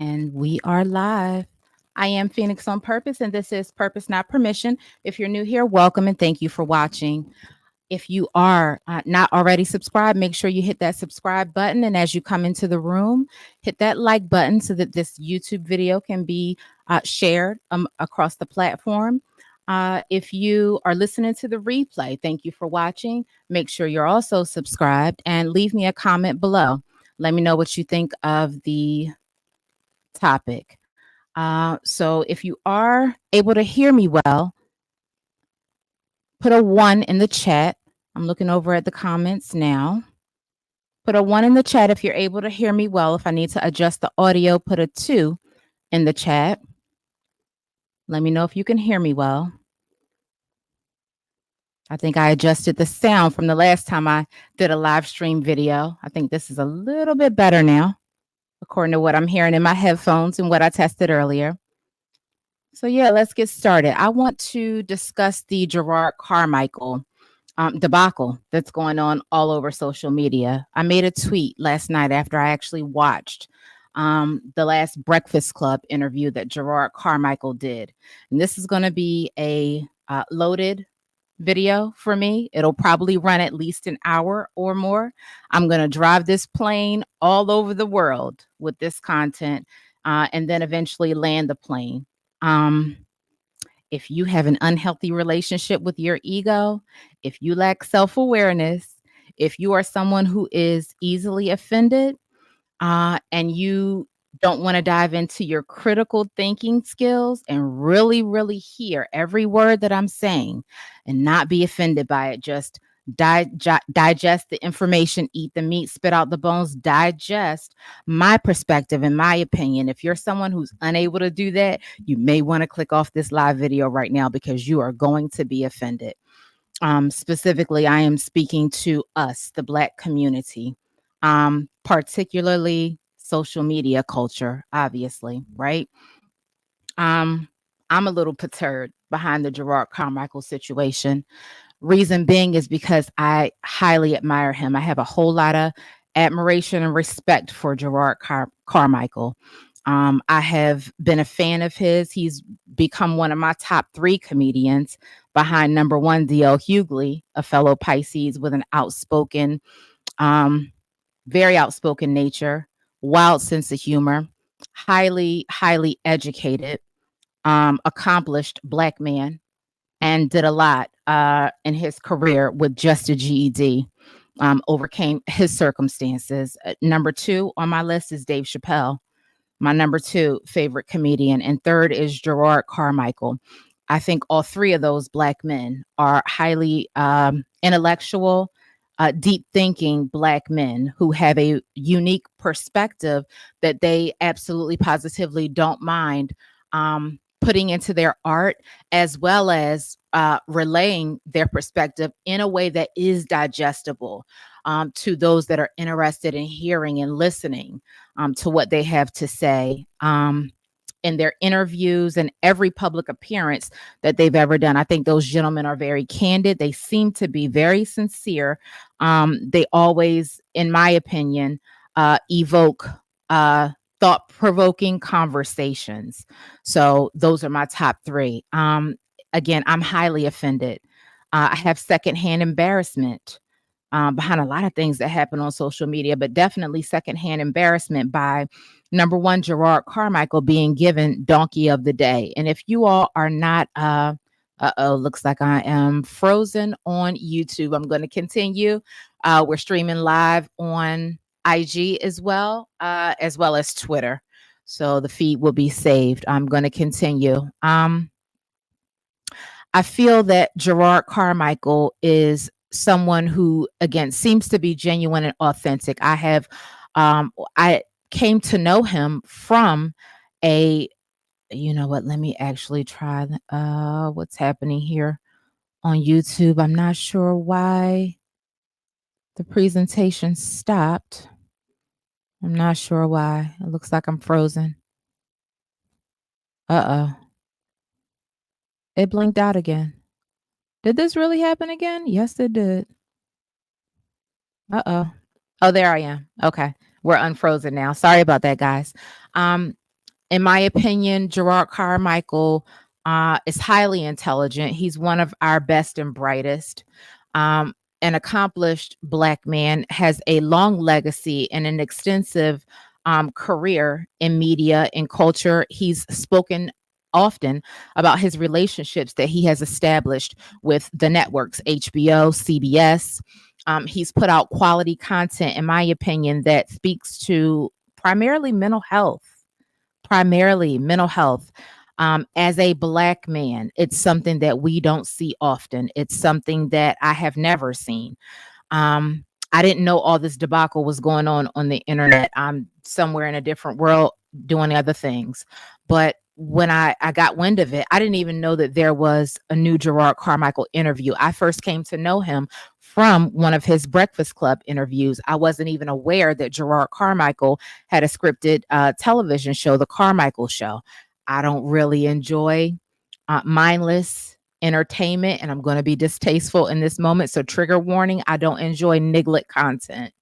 And we are live. I am Phoenix on Purpose, and this is Purpose Not Permission. If you're new here, welcome and thank you for watching. If you are not already subscribed, make sure you hit that subscribe button. And as you come into the room, hit that like button so that this YouTube video can be shared across the platform. If you are listening to the replay, thank you for watching. Make sure you're also subscribed and leave me a comment below. Let me know what you think of the topic. So if you are able to hear me well, put a 1 in the chat. I'm looking over at the comments now. Put a 1 in the chat if you're able to hear me well. If I need to adjust the audio, put a 2 in the chat. Let me know if you can hear me well. I think I adjusted the sound from the last time I did a live stream video. I think this is a little bit better now, according to what I'm hearing in my headphones and what I tested earlier. So yeah, let's get started. I want to discuss the Jerrod Carmichael debacle that's going on all over social media. I made a tweet last night after I actually watched the last Breakfast Club interview that Jerrod Carmichael did. And this is going to be a loaded video for me. It'll probably run at least an hour or more. I'm going to drive this plane all over the world with this content and then eventually land the plane. If you have an unhealthy relationship with your ego, if you lack self-awareness, if you are someone who is easily offended, and you don't want to dive into your critical thinking skills and really hear every word that I'm saying and not be offended by it, just digest the information, eat the meat, spit out the bones, digest my perspective and my opinion. If you're someone who's unable to do that, you may want to click off this live video right now because you are going to be offended. Specifically, I am speaking to us, the Black community, particularly social media culture, obviously, right? I'm a little perturbed behind the Jerrod Carmichael situation. Reason being is because I highly admire him. I have a whole lot of admiration and respect for Jerrod Carmichael. I have been a fan of his. He's become one of my top 3 comedians behind number 1, D.L. Hughley, a fellow Pisces with an outspoken, very outspoken nature, wild sense of humor, highly educated, accomplished Black man, and did a lot in his career with just a GED. Overcame his circumstances. Number 2 on my list is Dave Chappelle, my number 2 favorite comedian, and third is Jerrod Carmichael. I think all 3 of those Black men are highly intellectual, deep thinking Black men who have a unique perspective that they absolutely positively don't mind putting into their art, as well as relaying their perspective in a way that is digestible to those that are interested in hearing and listening to what they have to say in their interviews and every public appearance that they've ever done. I think those gentlemen are very candid. They seem to be very sincere. They always, in my opinion, evoke thought-provoking conversations. So those are my top 3. Again, I'm highly offended. I have secondhand embarrassment behind a lot of things that happen on social media, but definitely secondhand embarrassment by number 1, Jerrod Carmichael being given Donkey of the Day. And if you all are not, looks like I am frozen on YouTube. I'm going to continue. We're streaming live on IG as well as Twitter. So the feed will be saved. I'm going to continue. I feel that Jerrod Carmichael is someone who, again, seems to be genuine and authentic. I came to know him from you know what, let me actually try what's happening here on YouTube. I'm not sure why the presentation stopped. I'm not sure why. It looks like I'm frozen. It blinked out again. Did this really happen again? Yes, it did. Oh, there I am. Okay. We're unfrozen now. Sorry about that, guys. In my opinion, Jerrod Carmichael is highly intelligent. He's one of our best and brightest. An accomplished Black man, has a long legacy and an extensive career in media and culture. He's spoken often about his relationships that he has established with the networks, HBO, CBS. He's put out quality content, in my opinion, that speaks to primarily mental health. Primarily mental health. As a Black man, it's something that we don't see often. It's something that I have never seen. Um, I didn't know all this debacle was going on the internet. I'm somewhere in a different world doing other things. But when I got wind of it, I didn't even know that there was a new Jerrod Carmichael interview. I first came to know him from one of his Breakfast Club interviews. I wasn't even aware that Jerrod Carmichael had a scripted television show, The Carmichael Show. I don't really enjoy mindless entertainment, and I'm going to be distasteful in this moment. So, trigger warning, I don't enjoy niglet content.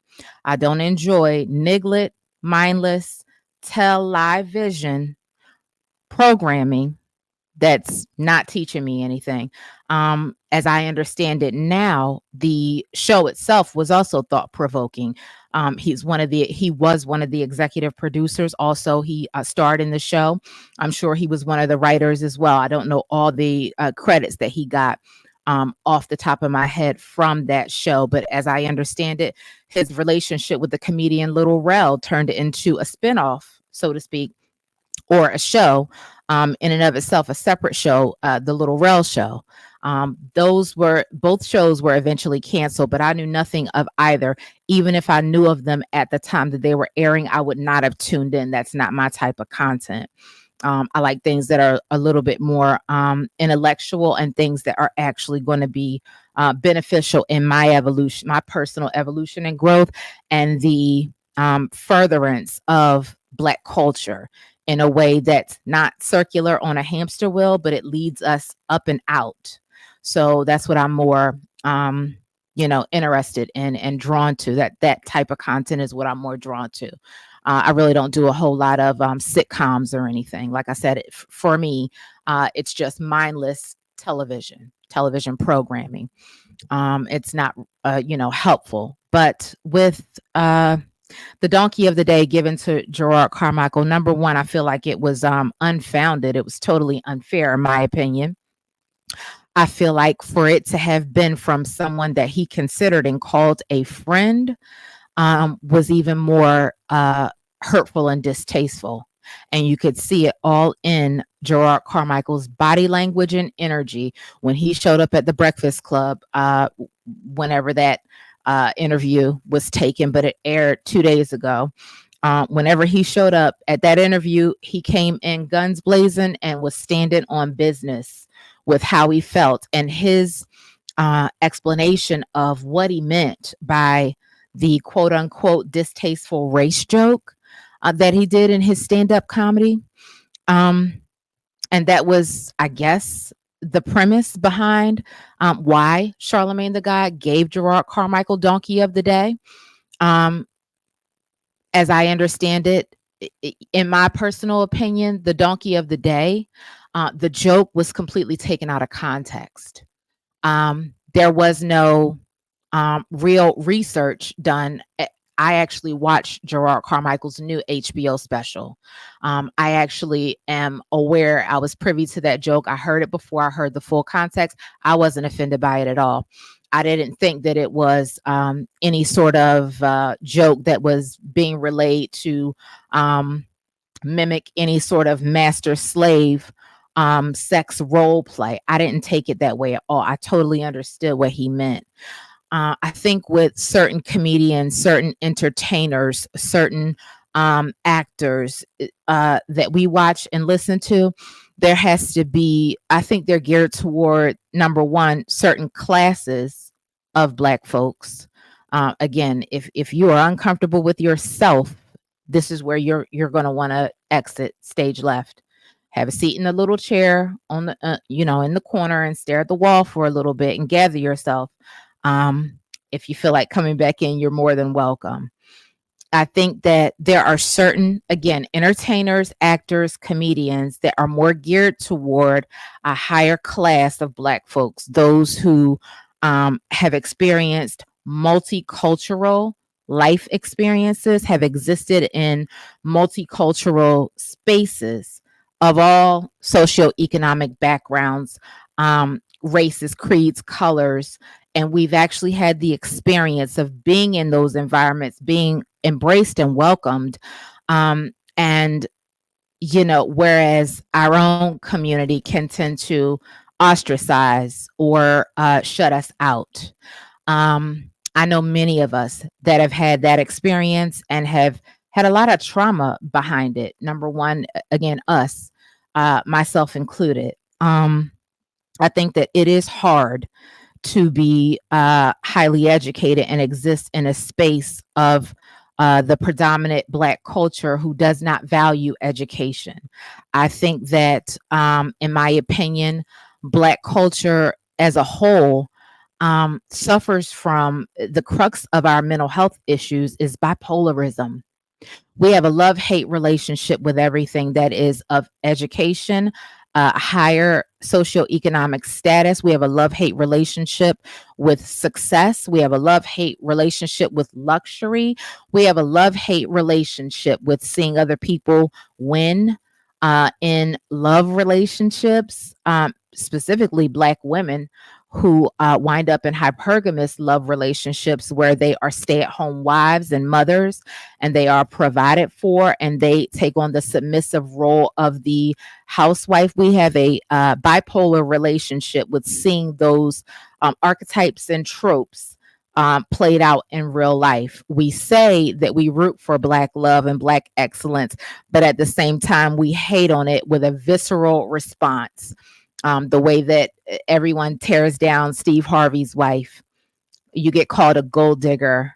I don't enjoy niglet, mindless, television programming that's not teaching me anything. As I understand it now, the show itself was also thought provoking. He was one of the executive producers. Also, he starred in the show. I'm sure he was one of the writers as well. I don't know all the credits that he got off the top of my head from that show, but as I understand it, his relationship with the comedian Little Rel turned it into a spinoff, so to speak, or a show in and of itself, a separate show, the Little Rel Show. Both shows were eventually canceled, but I knew nothing of either. Even if I knew of them at the time that they were airing, I would not have tuned in. That's not my type of content. I like things that are a little bit more intellectual, and things that are actually going to be beneficial in my evolution, my personal evolution and growth, and the furtherance of Black culture in a way that's not circular on a hamster wheel, but it leads us up and out. So that's what I'm more, interested in and drawn to. That type of content is what I'm more drawn to. I really don't do a whole lot of sitcoms or anything. Like I said, for me, it's just mindless television programming. It's not, helpful. But with the donkey of the day given to Jerrod Carmichael, number one, I feel like it was unfounded. It was totally unfair, in my opinion. I feel like for it to have been from someone that he considered and called a friend was even more hurtful and distasteful. And you could see it all in Jerrod Carmichael's body language and energy when he showed up at the Breakfast Club, whenever that interview was taken, but it aired 2 days ago. Whenever he showed up at that interview, he came in guns blazing and was standing on business with how he felt, and his explanation of what he meant by the quote unquote distasteful race joke that he did in his stand-up comedy. And that was, I guess, the premise behind why Charlemagne the God gave Jerrod Carmichael Donkey of the Day. As I understand it, in my personal opinion, the Donkey of the Day, the joke was completely taken out of context. There was no real research done. I actually watched Jerrod Carmichael's new HBO special. I actually am aware, I was privy to that joke. I heard it before I heard the full context. I wasn't offended by it at all. I didn't think that it was any sort of joke that was being relayed to mimic any sort of master slave sex role play. I didn't take it that way at all. I totally understood what he meant. I think with certain comedians, certain entertainers, certain actors that we watch and listen to, there has to be, I think they're geared toward, number one, certain classes of Black folks. Again, if you are uncomfortable with yourself, this is where you're going to want to exit stage left. Have a seat in the little chair on the, in the corner, and stare at the wall for a little bit and gather yourself. If you feel like coming back in, you're more than welcome. I think that there are certain, again, entertainers, actors, comedians that are more geared toward a higher class of Black folks, those who have experienced multicultural life experiences, have existed in multicultural spaces of all socioeconomic backgrounds, races, creeds, colors, and we've actually had the experience of being in those environments, being embraced and welcomed. And, whereas our own community can tend to ostracize or shut us out. I know many of us that have had that experience and have had a lot of trauma behind it. Number one, again, us, myself included. I think that it is hard to be highly educated and exist in a space of the predominant Black culture who does not value education. I think that, in my opinion, Black culture as a whole suffers from the crux of our mental health issues is bipolarism. We have a love hate relationship with everything that is of education, higher socioeconomic status. We have a love hate relationship with success. We have a love hate relationship with luxury. We have a love hate relationship with seeing other people win in love relationships, specifically Black women who wind up in hypergamous love relationships where they are stay-at-home wives and mothers, and they are provided for, and they take on the submissive role of the housewife. We have a bipolar relationship with seeing those archetypes and tropes played out in real life. We say that we root for Black love and Black excellence, but at the same time, we hate on it with a visceral response. The way that everyone tears down Steve Harvey's wife. You get called a gold digger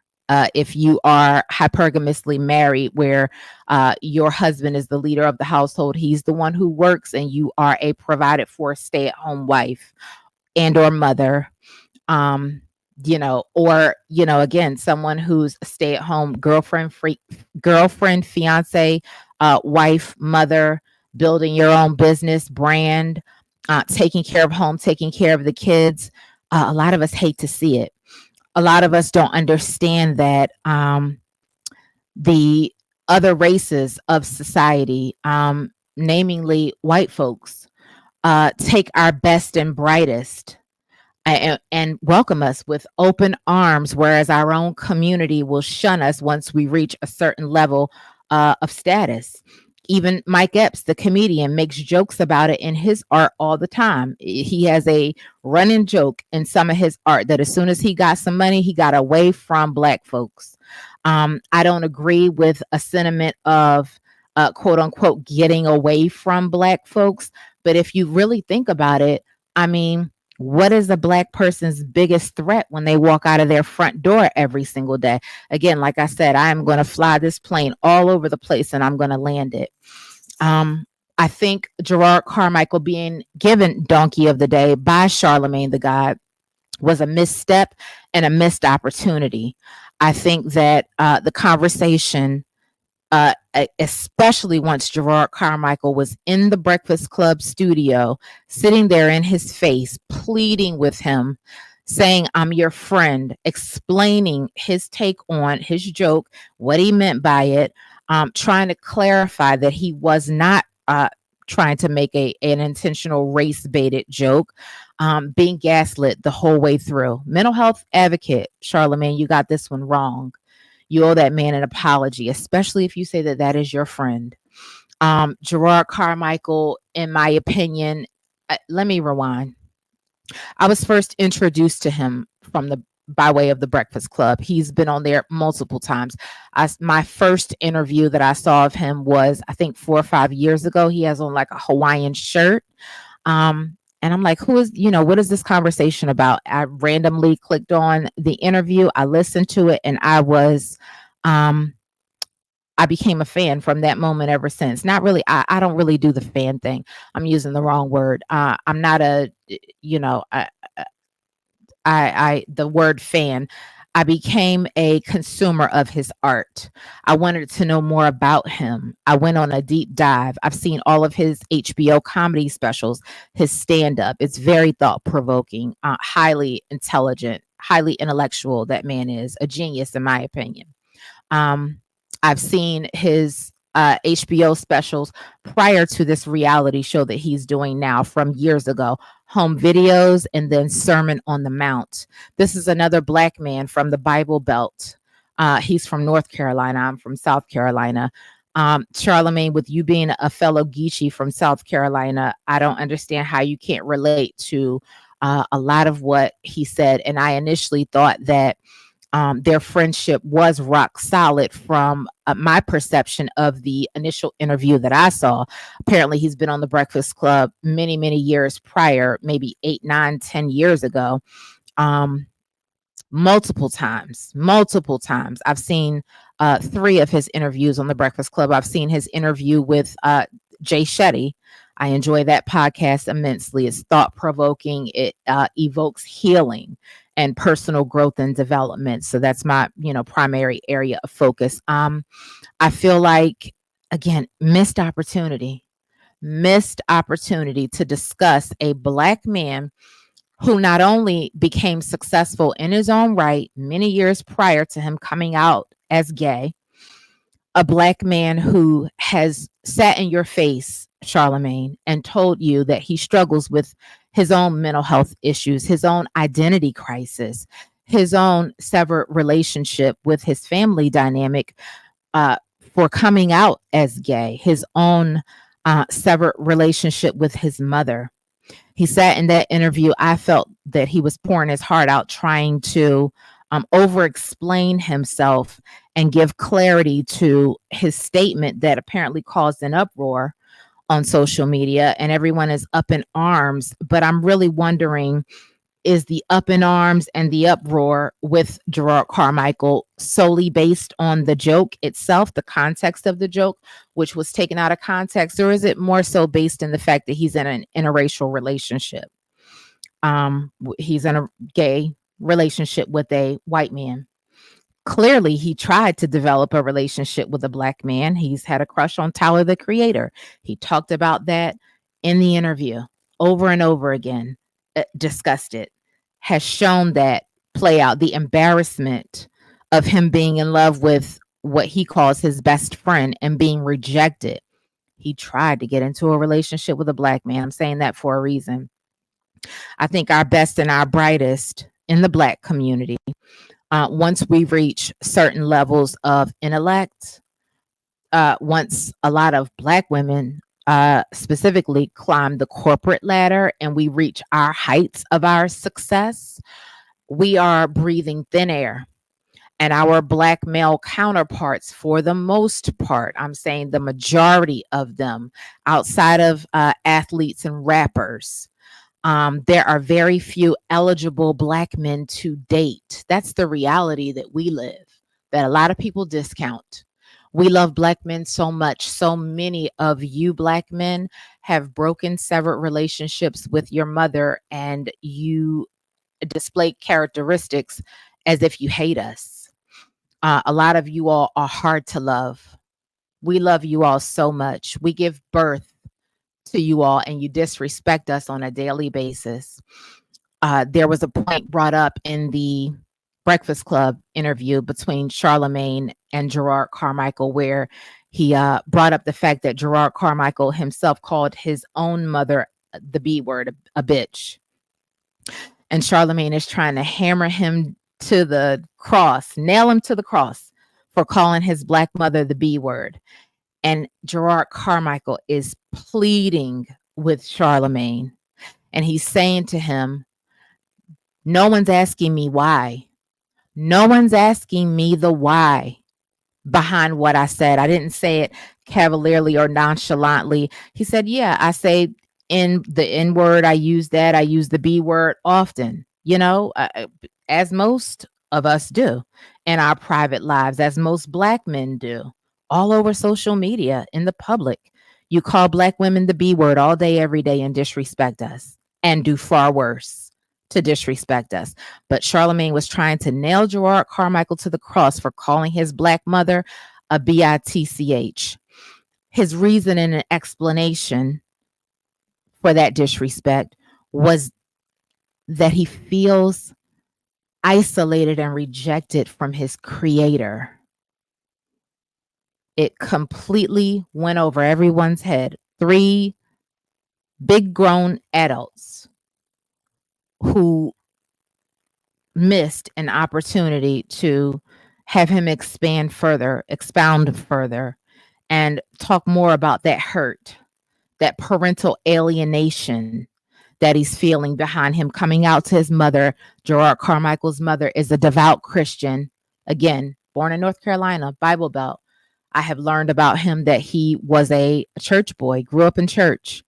if you are hypergamously married, where your husband is the leader of the household. He's the one who works, and you are a provided for stay-at-home wife and or mother. Or again, someone who's a stay-at-home girlfriend, fiance, wife, mother, building your own business, brand, taking care of home, taking care of the kids. A lot of us hate to see it. A lot of us don't understand that the other races of society, namely white folks, take our best and brightest and welcome us with open arms, whereas our own community will shun us once we reach a certain level of status. Even Mike Epps, the comedian, makes jokes about it in his art all the time. He has a running joke in some of his art that as soon as he got some money, he got away from Black folks. I don't agree with a sentiment of quote unquote getting away from Black folks. But if you really think about it, I mean, what is a Black person's biggest threat when they walk out of their front door every single day? Again, like I said, I am going to fly this plane all over the place and I'm going to land it. I think Jerrod Carmichael being given Donkey of the Day by Charlemagne the God was a misstep and a missed opportunity. I think that the conversation, especially once Jerrod Carmichael was in the Breakfast Club studio, sitting there in his face, pleading with him, saying, I'm your friend, explaining his take on his joke, what he meant by it, trying to clarify that he was not trying to make an intentional race baited joke, being gaslit the whole way through. Mental health advocate, Charlemagne, you got this one wrong. You owe that man an apology, especially if you say that that is your friend. Jerrod Carmichael, in my opinion, let me rewind. I was first introduced to him by way of the Breakfast Club. He's been on there multiple times. My first interview that I saw of him was, I think, 4 or 5 years ago. He has on like a Hawaiian shirt. And I'm like, what is this conversation about? I randomly clicked on the interview. I listened to it, and I became a fan from that moment ever since. Not really. I don't really do the fan thing. I'm using the wrong word. I'm not the word fan. I became a consumer of his art. I wanted to know more about him. I went on a deep dive. I've seen all of his HBO comedy specials, his stand up. It's very thought provoking, highly intelligent, highly intellectual. That man is a genius, in my opinion. Um, I've seen his HBO specials prior to this reality show that he's doing now from years ago, home videos, and then Sermon on the Mount. This is another Black man from the Bible Belt. He's from North Carolina. I'm from South Carolina. Charlemagne, with you being a fellow Geechee from South Carolina, I don't understand how you can't relate to a lot of what he said. And I initially thought that their friendship was rock solid from my perception of the initial interview that I saw. Apparently, he's been on the Breakfast Club many, many years prior, maybe 8, 9, 10 years ago. Multiple times, multiple times. I've seen 3 of his interviews on the Breakfast Club. I've seen his interview with Jay Shetty. I enjoy that podcast immensely. It's thought provoking. It evokes healing and personal growth and development. So that's my, primary area of focus. I feel like, again, missed opportunity to discuss a Black man who not only became successful in his own right many years prior to him coming out as gay, a Black man who has sat in your face, Charlemagne, and told you that he struggles with his own mental health issues, his own identity crisis, his own severed relationship with his family dynamic for coming out as gay, his own severed relationship with his mother. He sat in that interview. I felt that he was pouring his heart out, trying to over explain himself and give clarity to his statement that apparently caused an uproar on social media, and everyone is up in arms. But I'm really wondering, is the up in arms and the uproar with Jerrod Carmichael solely based on the joke itself, the context of the joke, which was taken out of context, or is it more so based in the fact that he's in an interracial relationship? He's in a gay relationship with a white man. Clearly, he tried to develop a relationship with a Black man. He's had a crush on Tyler, the Creator. He talked about that in the interview over and over again, discussed it, has shown that play out, the embarrassment of him being in love with what he calls his best friend and being rejected. He tried to get into a relationship with a Black man. I'm saying that for a reason. I think our best and our brightest in the Black community, once we reach certain levels of intellect, once a lot of Black women specifically climb the corporate ladder and we reach our heights of our success, we are breathing thin air. And our Black male counterparts, for the most part, I'm saying the majority of them, outside of athletes and rappers, there are very few eligible Black men to date. That's the reality that we live, that a lot of people discount. We love Black men so much. So many of you Black men have broken severed relationships with your mother, and you display characteristics as if you hate us. A lot of you all are hard to love. We love you all so much. We give birth to you all, and you disrespect us on a daily basis. There was a point brought up in the Breakfast Club interview between Charlemagne and Jerrod Carmichael, where he brought up the fact that Jerrod Carmichael himself called his own mother the B word, a bitch. And Charlemagne is trying to hammer him to the cross, nail him to the cross for calling his Black mother the B word. And Jerrod Carmichael is pleading with Charlemagne, and he's saying to him, no one's asking me why. No one's asking me the why behind what I said. I didn't say it cavalierly or nonchalantly. He said, yeah, I say in the N word, I use that. I use the B word often, as most of us do in our private lives, as most Black men do, all over social media, in the public. You call Black women the B word all day, every day, and disrespect us, and do far worse. to disrespect us. But Charlemagne was trying to nail Jerrod Carmichael to the cross for calling his black mother a bitch. His reason and an explanation for that disrespect was that he feels isolated and rejected from his creator. It completely went over everyone's head. Three big grown adults who missed an opportunity to have him expound further, and talk more about that hurt, that parental alienation that he's feeling behind him coming out to his mother. Jerrod Carmichael's mother is a devout Christian. Again, born in North Carolina, Bible Belt. I have learned about him that he was a church boy, grew up in church,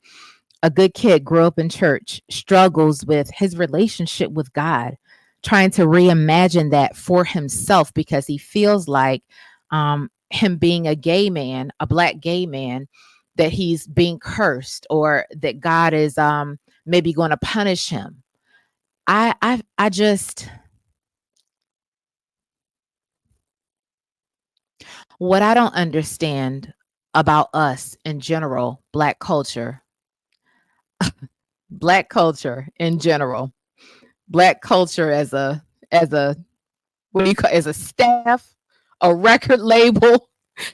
a good kid, grew up in church, struggles with his relationship with God, trying to reimagine that for himself because he feels like him being a gay man, a black gay man, that he's being cursed or that God is maybe going to punish him. I just, what I don't understand about us in general, black culture in general, black culture as a what do you call, as a staff, a record label,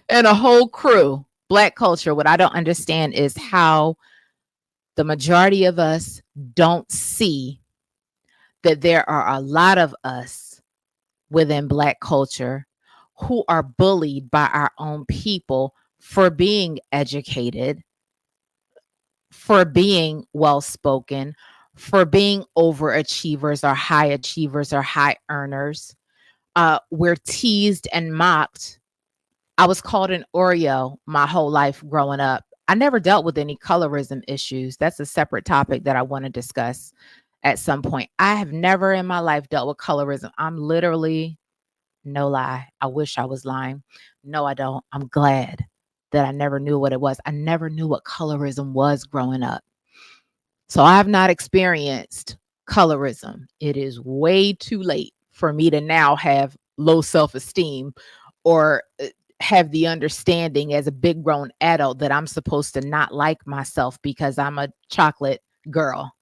and a whole crew. Black culture, what I don't understand is how the majority of us don't see that there are a lot of us within black culture who are bullied by our own people for being educated, for being well spoken, for being overachievers or high achievers or high earners. We're teased and mocked. I was called an Oreo my whole life growing up. I never dealt with any colorism issues. That's a separate topic that I want to discuss at some point. I have never in my life dealt with colorism. I'm literally, no lie. I wish I was lying. No, I don't. I'm glad that I never knew what it was. I never knew what colorism was growing up. So I have not experienced colorism. It is way too late for me to now have low self esteem or have the understanding as a big grown adult that I'm supposed to not like myself because I'm a chocolate girl.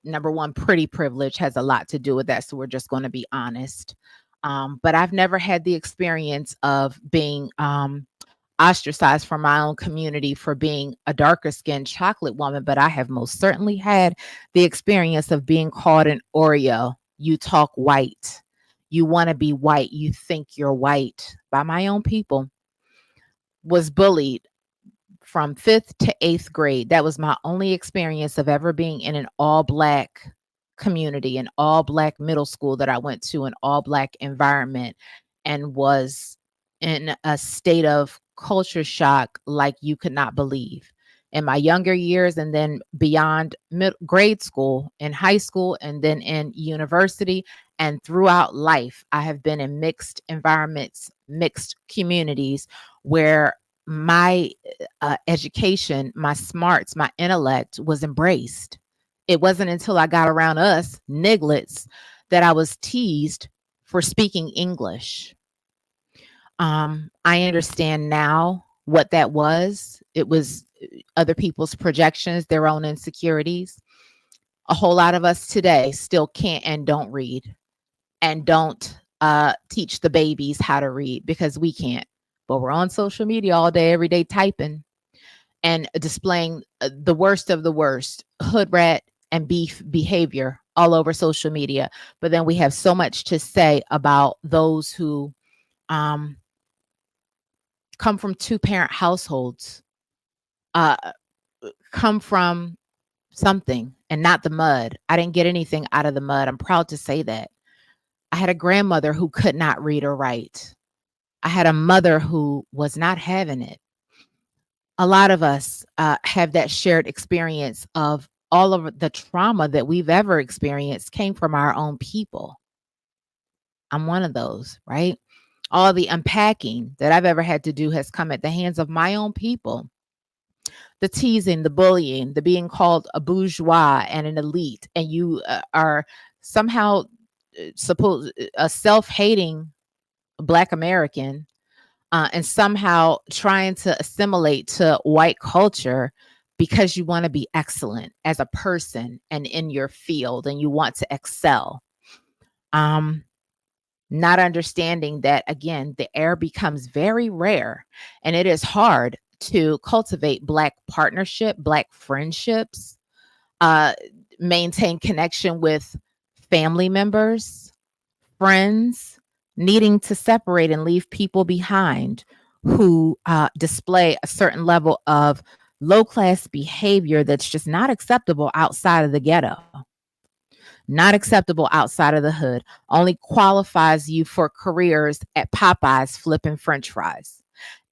Number one, pretty privilege has a lot to do with that. So we're just going to be honest. But I've never had the experience of being ostracized from my own community for being a darker skinned chocolate woman, but I have most certainly had the experience of being called an Oreo. You talk white. You want to be white. You think you're white by my own people. Was bullied from fifth to eighth grade. That was my only experience of ever being in an all black community, an all black middle school that I went to, an all black environment, and was in a state of culture shock like you could not believe. In my younger years, and then beyond grade school, in high school, and then in university, and throughout life, I have been in mixed environments, mixed communities where my education, my smarts, my intellect was embraced. It wasn't until I got around us nigglets that I was teased for speaking English. I understand now what that was. It was other people's projections, their own insecurities. A whole lot of us today still can't and don't read and don't teach the babies how to read because we can't. But we're on social media all day, every day, typing and displaying the worst of the worst hood rat and beef behavior all over social media. But then we have so much to say about those who come from two-parent households, uh, come from something and not the mud. I didn't get anything out of the mud. I'm proud to say that. I had a grandmother who could not read or write. I had a mother who was not having it. A lot of us have that shared experience of all of the trauma that we've ever experienced came from our own people. I'm one of those, right? All the unpacking that I've ever had to do has come at the hands of my own people. The teasing, the bullying, the being called a bourgeois and an elite, and you are somehow supposed a self-hating Black American, and somehow trying to assimilate to white culture because you want to be excellent as a person and in your field and you want to excel. Um, Not understanding that, again, the air becomes very rare and it is hard to cultivate Black partnership, Black friendships, uh, maintain connection with family members, friends, needing to separate and leave people behind who display a certain level of low class behavior that's just not acceptable outside of the ghetto, not acceptable outside of the hood, only qualifies you for careers at Popeyes flipping French fries.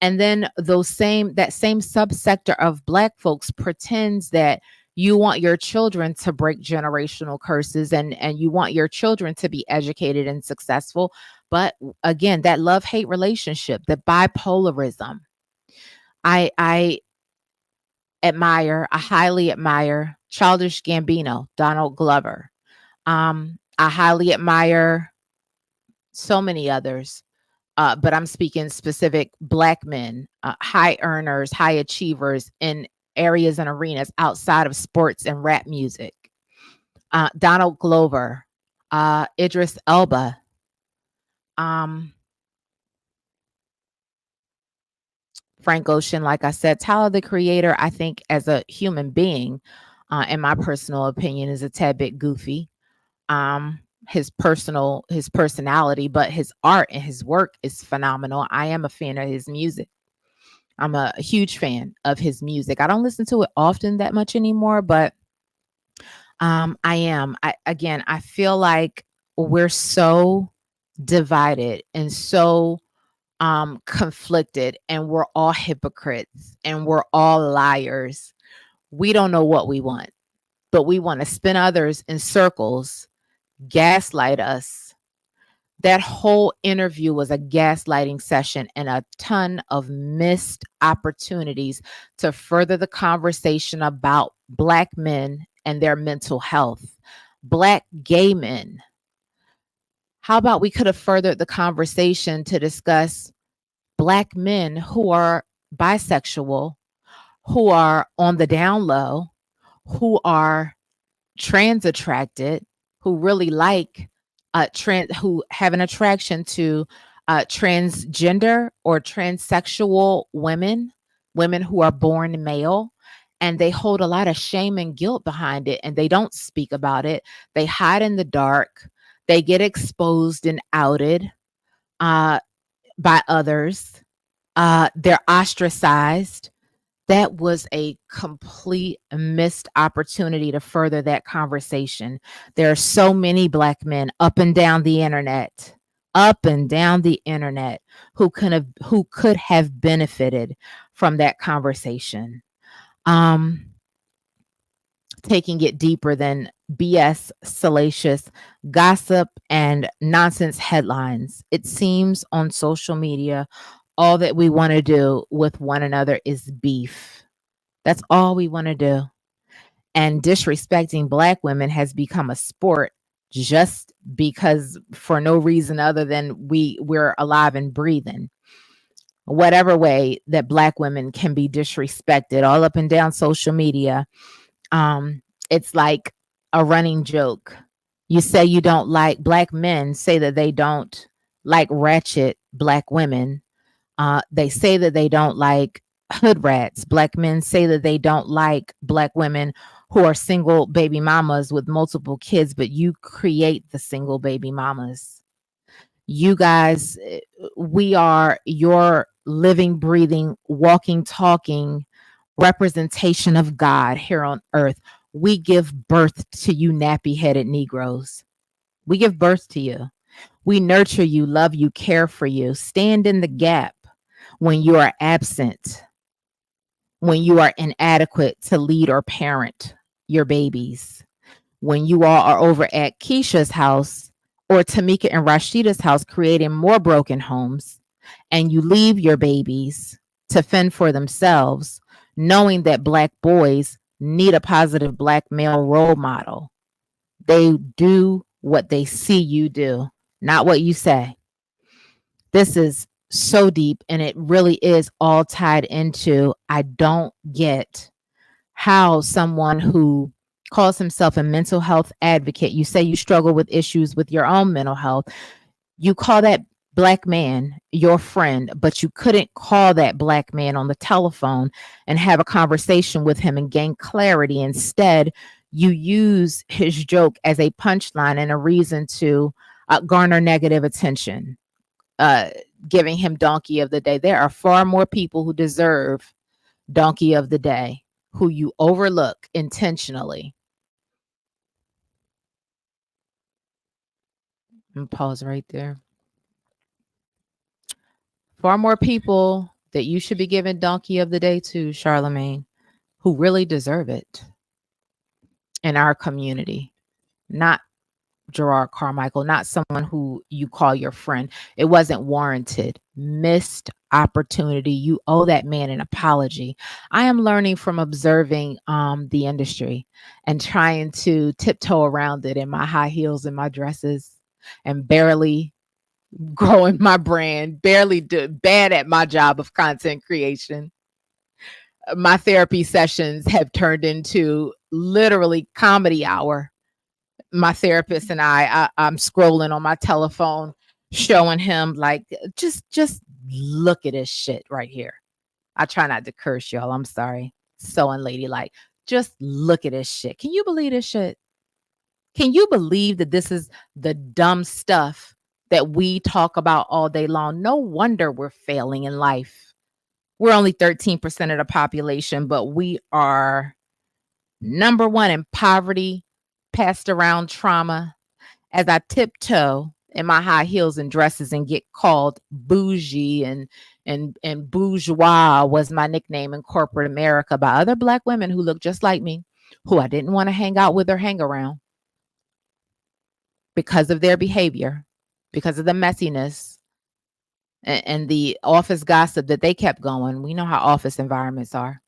And then that same subsector of Black folks pretends that you want your children to break generational curses, and you want your children to be educated and successful. But again, that love hate relationship, the bipolarism, I I highly admire Childish Gambino, Donald Glover. I highly admire so many others, but I'm speaking specific Black men, high earners, high achievers in areas and arenas outside of sports and rap music. Donald Glover, Idris Elba, um, Frank Ocean. Like I said, Tyler the Creator, I think as a human being, in my personal opinion, is a tad bit goofy. His personality, but his art and his work is phenomenal. I am a fan of his music. I'm a huge fan of his music. I don't listen to it often that much anymore, but I am. I feel like we're so divided and so conflicted, and we're all hypocrites and we're all liars. We don't know what we want, but we want to spin others in circles, gaslight us. That whole interview was a gaslighting session and a ton of missed opportunities to further the conversation about Black men and their mental health. Black gay men. How about we could have furthered the conversation to discuss Black men who are bisexual, who are on the down low, who are trans attracted, who really like who have an attraction to transgender or transsexual women, women who are born male, and they hold a lot of shame and guilt behind it, and they don't speak about it. They hide in the dark. They get exposed and outed uh, by others. They're ostracized. That was a complete missed opportunity to further that conversation. There are so many Black men up and down the internet who could have benefited from that conversation. Taking it deeper than BS, salacious gossip, and nonsense headlines. It seems on social media, all that we want to do with one another is beef. That's all we want to do. And disrespecting Black women has become a sport just because, for no reason other than we're alive and breathing. Whatever way that Black women can be disrespected all up and down social media, it's like a running joke. You say you don't like Black men, say that they don't like ratchet Black women. They say that they don't like hood rats. Black men say that they don't like Black women who are single baby mamas with multiple kids, but you create the single baby mamas. You guys, we are your living, breathing, walking, talking representation of God here on earth. We give birth to you, nappy headed Negroes. We give birth to you. We nurture you, love you, care for you, stand in the gap when you are absent, when you are inadequate to lead or parent your babies, when you all are over at Keisha's house or Tamika and Rashida's house creating more broken homes, and you leave your babies to fend for themselves, knowing that Black boys need a positive Black male role model. They do what they see you do, not what you say. This is so deep, and it really is all tied into I don't get how someone who calls himself a mental health advocate, you say you struggle with issues with your own mental health, you call that Black man your friend, but you couldn't call that Black man on the telephone and have a conversation with him and gain clarity. Instead, you use his joke as a punchline and a reason to garner negative attention, uh, giving him donkey of the day. There are far more people who deserve donkey of the day who you overlook intentionally. And pause right there. Far more people that you should be giving donkey of the day to, Charlemagne, who really deserve it in our community, not Jerrod Carmichael, not someone who you call your friend. It wasn't warranted. Missed opportunity. You owe that man an apology. I am learning from observing the industry and trying to tiptoe around it in my high heels and my dresses and barely growing my brand, barely bad at my job of content creation. My therapy sessions have turned into literally comedy hour. My therapist and I'm scrolling on my telephone, showing him like, just look at this shit right here. I try not to curse, y'all. I'm sorry. So unladylike. Just look at this shit. Can you believe this shit? Can you believe that this is the dumb stuff that we talk about all day long? No wonder we're failing in life. We're only 13% of the population, but we are number one in poverty, passed around trauma. As I tiptoe in my high heels and dresses and get called bougie and bourgeois was my nickname in corporate America by other Black women who look just like me, who I didn't want to hang out with or hang around because of their behavior, because of the messiness and the office gossip that they kept going. We know how office environments are.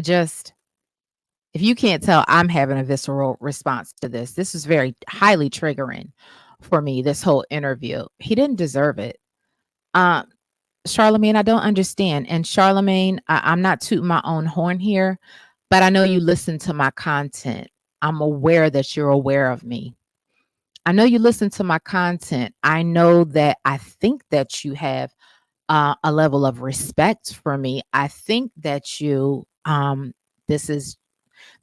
Just if you can't tell, I'm having a visceral response to this. This is very highly triggering for me, this whole interview. He didn't deserve it. Charlemagne, I don't understand. And Charlemagne, I'm not tooting my own horn here, but I know you listen to my content. I'm aware that you're aware of me. I know you listen to my content. I know that I think that you have a level of respect for me. I think that you,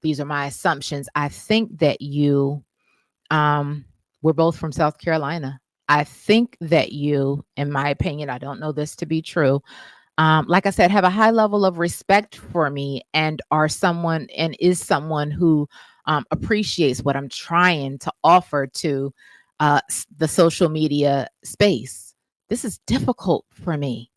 these are my assumptions. I think that you, we're both from South Carolina. I think that you, in my opinion, I don't know this to be true, like I said, have a high level of respect for me and are someone and is someone who appreciates what I'm trying to offer to the social media space. This is difficult for me.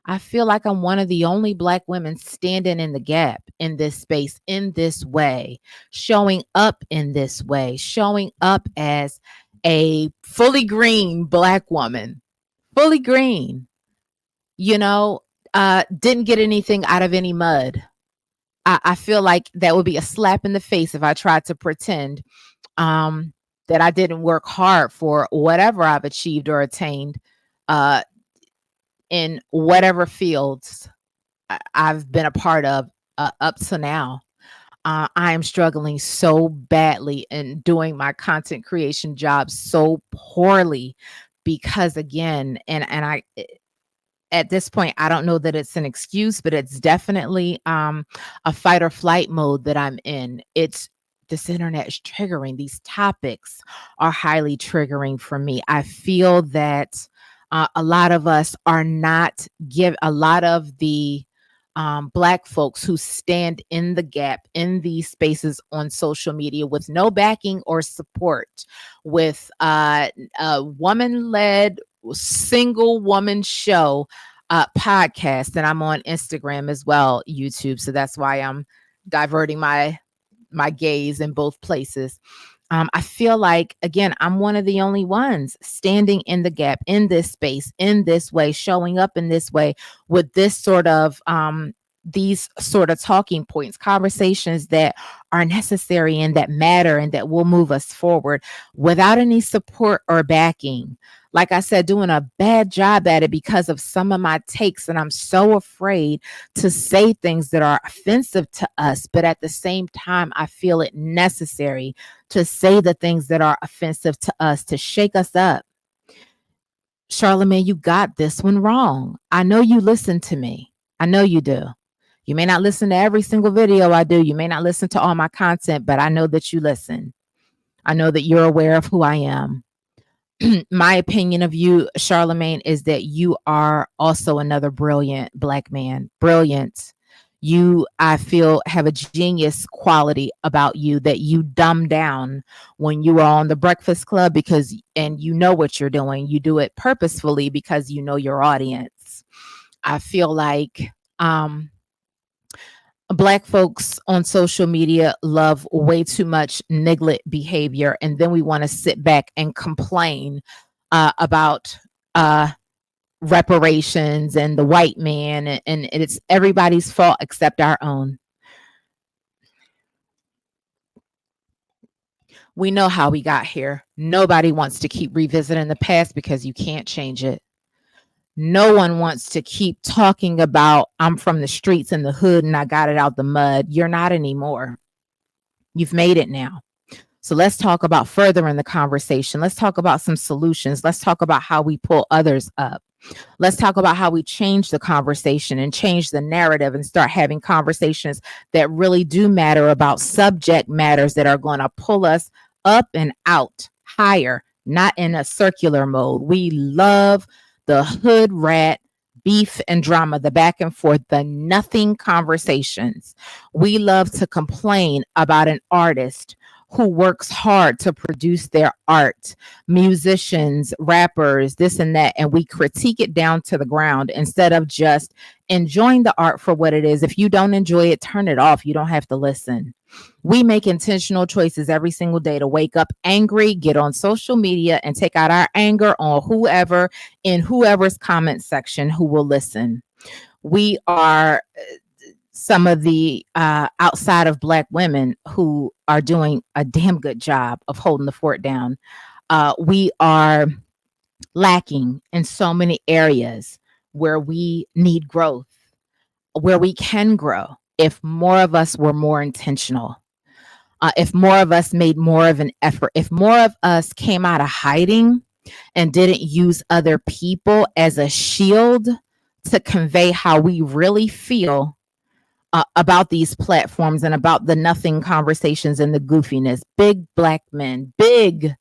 I feel like I'm one of the only Black women standing in the gap in this space, in this way, showing up in this way, showing up as a fully green Black woman, fully green, you know, didn't get anything out of any mud. I feel like that would be a slap in the face if I tried to pretend that I didn't work hard for whatever I've achieved or attained in whatever fields I've been a part of up to now. I am struggling so badly and doing my content creation job so poorly because again, and I at this point, I don't know that it's an excuse, but it's definitely a fight or flight mode that I'm in. It's this internet is triggering. These topics are highly triggering for me. I feel that a lot of us are not a lot of the Black folks who stand in the gap in these spaces on social media with no backing or support, with a woman-led single woman show podcast, and I'm on Instagram as well, YouTube. So that's why I'm diverting my gaze in both places. I feel like, again, I'm one of the only ones standing in the gap in this space, in this way, showing up in this way with this sort of these sort of talking points, conversations that are necessary and that matter and that will move us forward without any support or backing. Like I said, doing a bad job at it because of some of my takes. And I'm so afraid to say things that are offensive to us. But at the same time, I feel it necessary to say the things that are offensive to us, to shake us up. Charlamagne, you got this one wrong. I know you listen to me. I know you do. You may not listen to every single video I do. You may not listen to all my content, but I know that you listen. I know that you're aware of who I am. My opinion of you, Charlamagne, is that you are also another brilliant Black man. Brilliant. You, I feel, have a genius quality about you that you dumb down when you are on the Breakfast Club because, and you know what you're doing. You do it purposefully because you know your audience. I feel like Black folks on social media love way too much neglect behavior, and then we want to sit back and complain about reparations and the white man, and it's everybody's fault except our own. We know how we got here. Nobody wants to keep revisiting the past because you can't change it. No one wants to keep talking about, I'm from the streets and the hood and I got it out the mud. You're not anymore. You've made it now. So let's talk about furthering the conversation. Let's talk about some solutions. Let's talk about how we pull others up. Let's talk about how we change the conversation and change the narrative and start having conversations that really do matter about subject matters that are going to pull us up and out higher, not in a circular mode. We love the hood rat beef and drama, the back and forth, the nothing conversations. We love to complain about an artist who works hard to produce their art, musicians, rappers, this and that, and we critique it down to the ground instead of just enjoying the art for what it is. If you don't enjoy it, turn it off. You don't have to listen. We make intentional choices every single day to wake up angry, get on social media, and take out our anger on whoever in whoever's comment section who will listen. We are some of the outside of Black women who are doing a damn good job of holding the fort down. We are lacking in so many areas where we need growth, where we can grow if more of us were more intentional. If more of us made more of an effort, if more of us came out of hiding and didn't use other people as a shield to convey how we really feel about these platforms and about the nothing conversations and the goofiness. Big Black men, big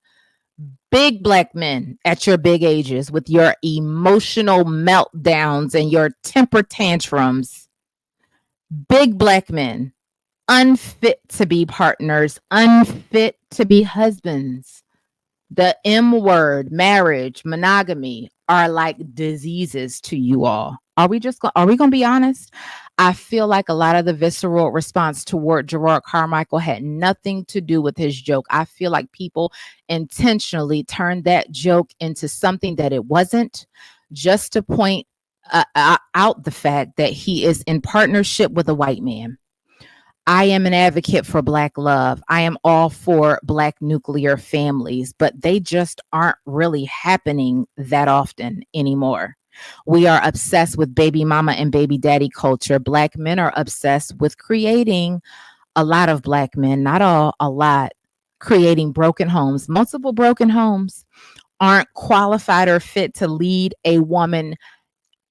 Black men at your big ages with your emotional meltdowns and your temper tantrums. Big Black men, unfit to be partners, unfit to be husbands. The M word, marriage, monogamy, are like diseases to you all. Are we going to be honest? I feel like a lot of the visceral response toward Jerrod Carmichael had nothing to do with his joke. I feel like people intentionally turned that joke into something that it wasn't, just to point out the fact that he is in partnership with a white man. I am an advocate for Black love. I am all for Black nuclear families, but they just aren't really happening that often anymore. We are obsessed with baby mama and baby daddy culture. Black men are obsessed with creating, a lot of Black men, not all, a lot, creating broken homes. Multiple broken homes aren't qualified or fit to lead a woman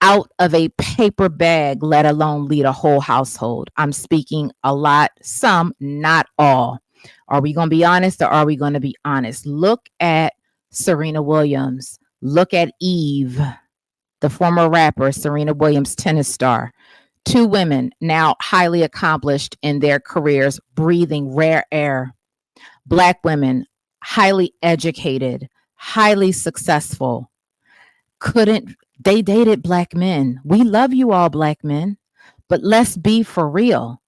out of a paper bag, let alone lead a whole household. I'm speaking a lot, some, not all. Are we going to be honest or are we going to be honest? Look at Serena Williams. Look at Eve, the former rapper, Serena Williams, tennis star. Two women now highly accomplished in their careers, breathing rare air. Black women, highly educated, highly successful. They dated Black men. We love you all, Black men, but let's be for real.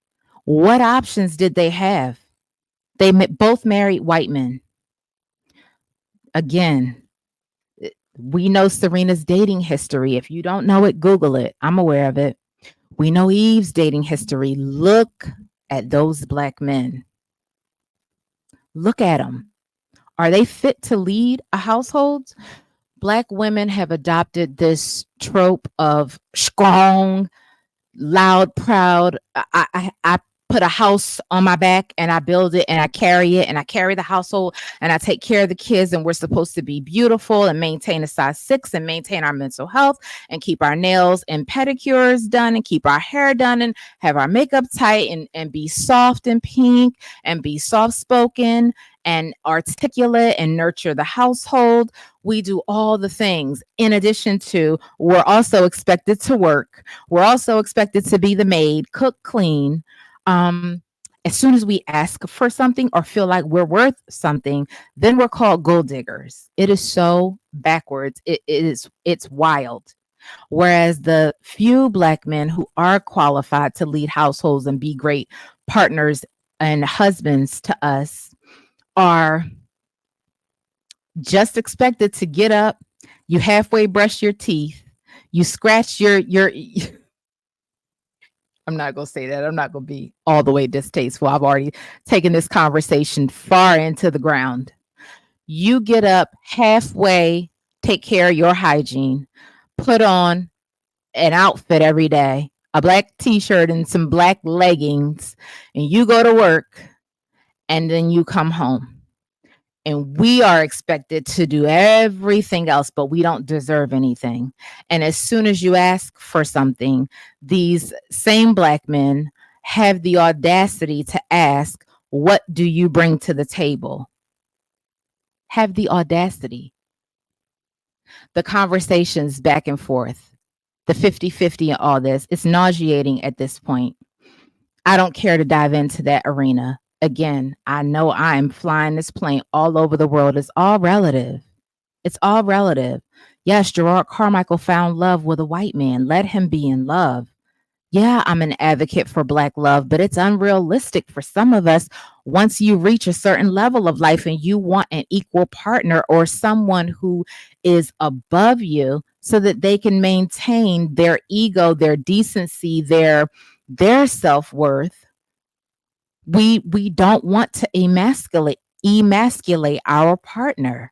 What options did they have? both married white men. Again, we know Serena's dating history. If you don't know it, Google it. I'm aware of it. We know Eve's dating history. Look at those black men. Look at them. Are they fit to lead a household? Black women have adopted this trope of strong, loud, proud. I put a house on my back and I build it and I carry it and I carry the household and I take care of the kids, and we're supposed to be beautiful and maintain a size 6 and maintain our mental health and keep our nails and pedicures done and keep our hair done and have our makeup tight and be soft and pink and be soft spoken and articulate and nurture the household. We do all the things. In addition to, we're also expected to work. We're also expected to be the maid, cook, clean. Um, as soon as we ask for something or feel like we're worth something, then we're called gold diggers. It is so backwards. It's wild. Whereas the few black men who are qualified to lead households and be great partners and husbands to us are just expected to get up, you halfway brush your teeth, you scratch your I'm not going to say that. I'm not going to be all the way distasteful. I've already taken this conversation far into the ground. You get up halfway, take care of your hygiene, put on an outfit every day, a black t-shirt and some black leggings, and you go to work, and then you come home. And we are expected to do everything else, but we don't deserve anything. And as soon as you ask for something, these same black men have the audacity to ask, what do you bring to the table? Have the audacity. The conversations back and forth, the 50-50 and all this, it's nauseating at this point. I don't care to dive into that arena. Again, I know I'm flying this plane all over the world. It's all relative. It's all relative. Yes, Jerrod Carmichael found love with a white man. Let him be in love. Yeah, I'm an advocate for Black love, but it's unrealistic for some of us once you reach a certain level of life and you want an equal partner or someone who is above you so that they can maintain their ego, their decency, their self-worth. We don't want to emasculate our partner.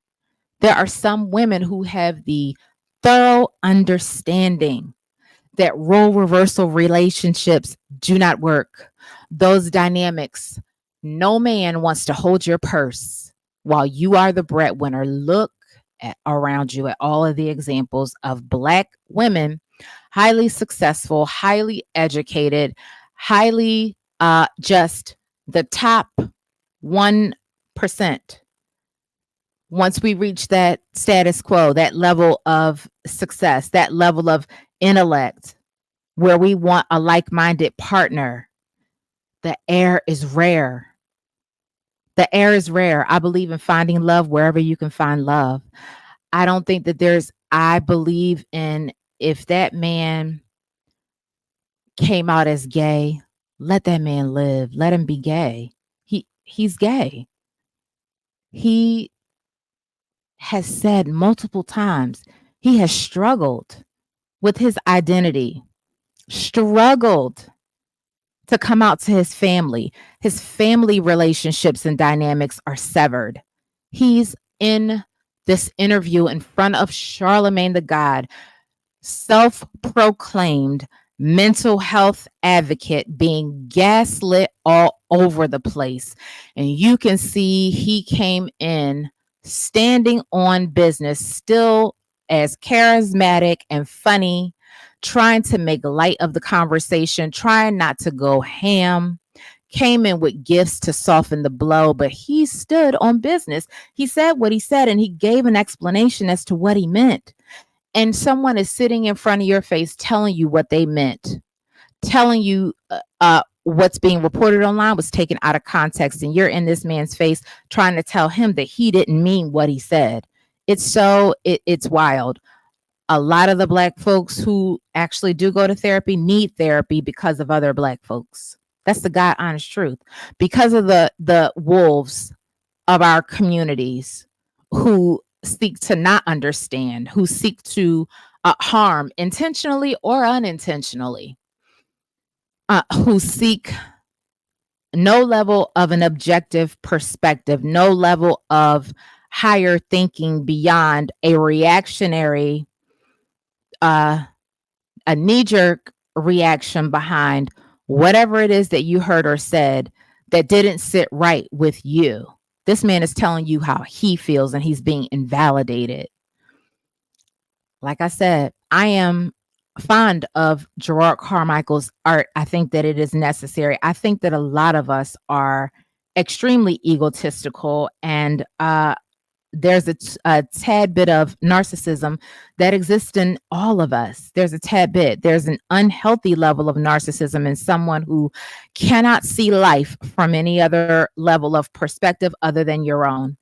There are some women who have the thorough understanding that role reversal relationships do not work. Those dynamics, no man wants to hold your purse while you are the breadwinner. Look around you at all of the examples of Black women, highly successful, highly educated, highly just the top 1%. Once we reach that status quo, that level of success, that level of intellect, where we want a like-minded partner, the air is rare. The air is rare. I believe in finding love wherever you can find love. I don't think that I believe in, if that man came out as gay, let that man live. Let him be gay. He's gay. He has said multiple times he has struggled with his identity, struggled to come out to his family. His family relationships and dynamics are severed. He's in this interview in front of Charlemagne the God, self-proclaimed mental health advocate, being gaslit all over the place. And you can see he came in standing on business, still as charismatic and funny, trying to make light of the conversation, trying not to go ham, came in with gifts to soften the blow, but he stood on business. He said what he said, and he gave an explanation as to what he meant. And someone is sitting in front of your face telling you what they meant, telling you what's being reported online was taken out of context, and you're in this man's face trying to tell him that he didn't mean what he said. It's wild. A lot of the Black folks who actually do go to therapy need therapy because of other Black folks. That's the God honest truth. Because of the wolves of our communities who seek to not understand, who seek to harm intentionally or unintentionally, who seek no level of an objective perspective, no level of higher thinking beyond a reactionary, a knee jerk reaction behind whatever it is that you heard or said that didn't sit right with you. This man is telling you how he feels and he's being invalidated. Like I said, I am fond of Jerrod Carmichael's art. I think that it is necessary. I think that a lot of us are extremely egotistical, and there's a tad bit of narcissism that exists in all of us. There's a tad bit. There's an unhealthy level of narcissism in someone who cannot see life from any other level of perspective other than your own.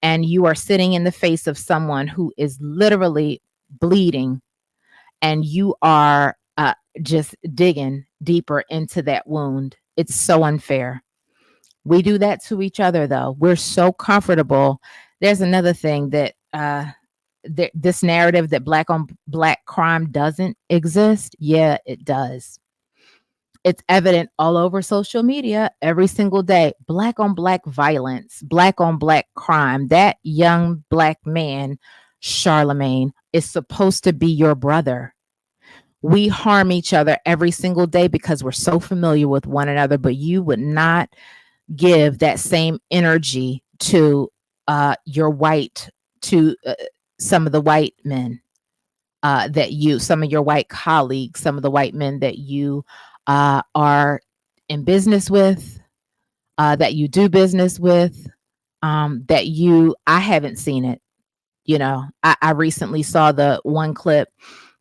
And you are sitting in the face of someone who is literally bleeding, and you are just digging deeper into that wound. It's so unfair. We do that to each other, though. We're so comfortable. There's another thing that this narrative that black on black crime doesn't exist. Yeah, it does. It's evident all over social media every single day. Black on black violence, black on black crime. That young black man, Charlemagne, is supposed to be your brother. We harm each other every single day because we're so familiar with one another, but you would not give that same energy to your white, to some of the white men some of your white colleagues, some of the white men that you are in business with, that you do business with, I haven't seen it. I recently saw the one clip.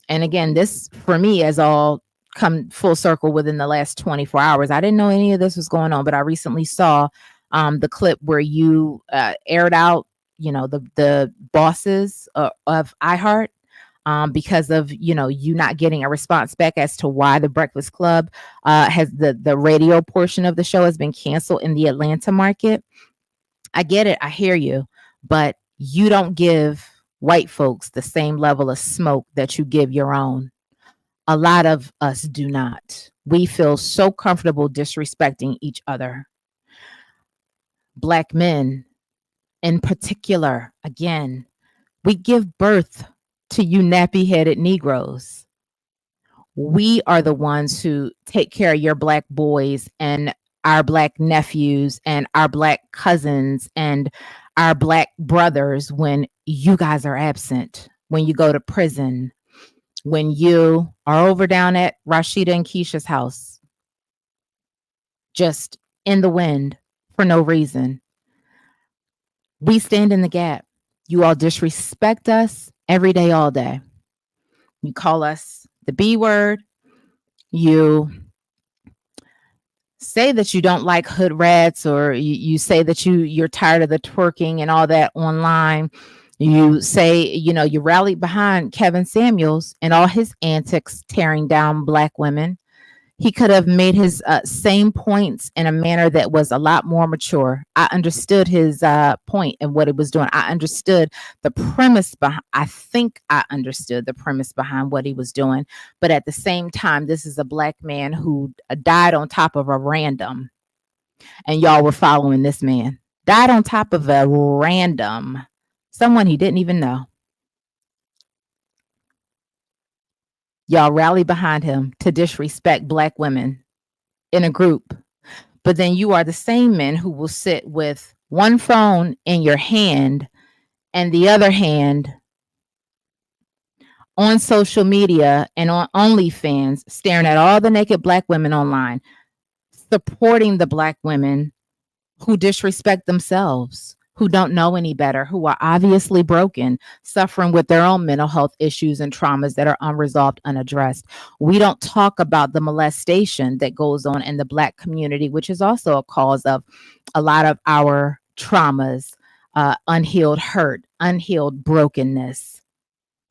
And again, this for me has all come full circle within the last 24 hours. I didn't know any of this was going on, but I recently saw the clip where you aired out, the bosses of iHeart, because of you not getting a response back as to why the Breakfast Club has the radio portion of the show has been canceled in the Atlanta market. I get it. I hear you. But you don't give white folks the same level of smoke that you give your own. A lot of us do not. We feel so comfortable disrespecting each other. Black men, in particular, again, we give birth to you nappy headed Negroes. We are the ones who take care of your black boys and our black nephews and our black cousins and our black brothers when you guys are absent, when you go to prison, when you are over down at Rashida and Keisha's house, just in the wind for no reason. We stand in the gap. You all disrespect us every day, all day. You call us the B word. You say that you don't like hood rats, or you say that you're tired of the twerking and all that online. You say, you rallied behind Kevin Samuels and all his antics tearing down black women. He could have made his same points in a manner that was a lot more mature. I understood his point and what it was doing. I understood the premise behind. I think I understood the premise behind what he was doing. But at the same time, this is a black man who died on top of a random, and y'all were following this man. Died on top of a random, someone he didn't even know. Y'all rally behind him to disrespect black women in a group. But then you are the same men who will sit with one phone in your hand and the other hand on social media and on OnlyFans, staring at all the naked black women online, supporting the black women who disrespect themselves, who don't know any better, who are obviously broken, suffering with their own mental health issues and traumas that are unresolved, unaddressed. We don't talk about the molestation that goes on in the black community, which is also a cause of a lot of our traumas, unhealed hurt, unhealed brokenness.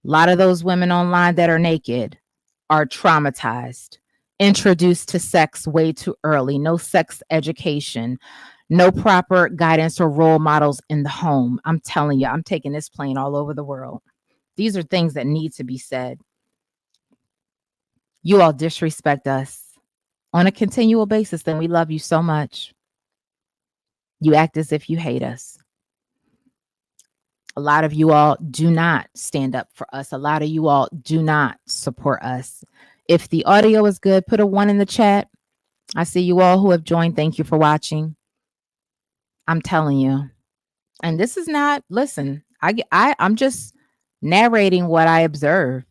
A lot of those women online that are naked are traumatized. introduced to sex way too early, no sex education, no proper guidance or role models in the home. I'm telling you, I'm taking this plane all over the world. These are things that need to be said. You all disrespect us on a continual basis, then we love you so much. You act as if you hate us. A lot of you all do not stand up for us. A lot of you all do not support us. If the audio is good, put a 1 in the chat. I see you all who have joined. Thank you for watching. I'm telling you. And this is not, listen, I'm just narrating what I observe.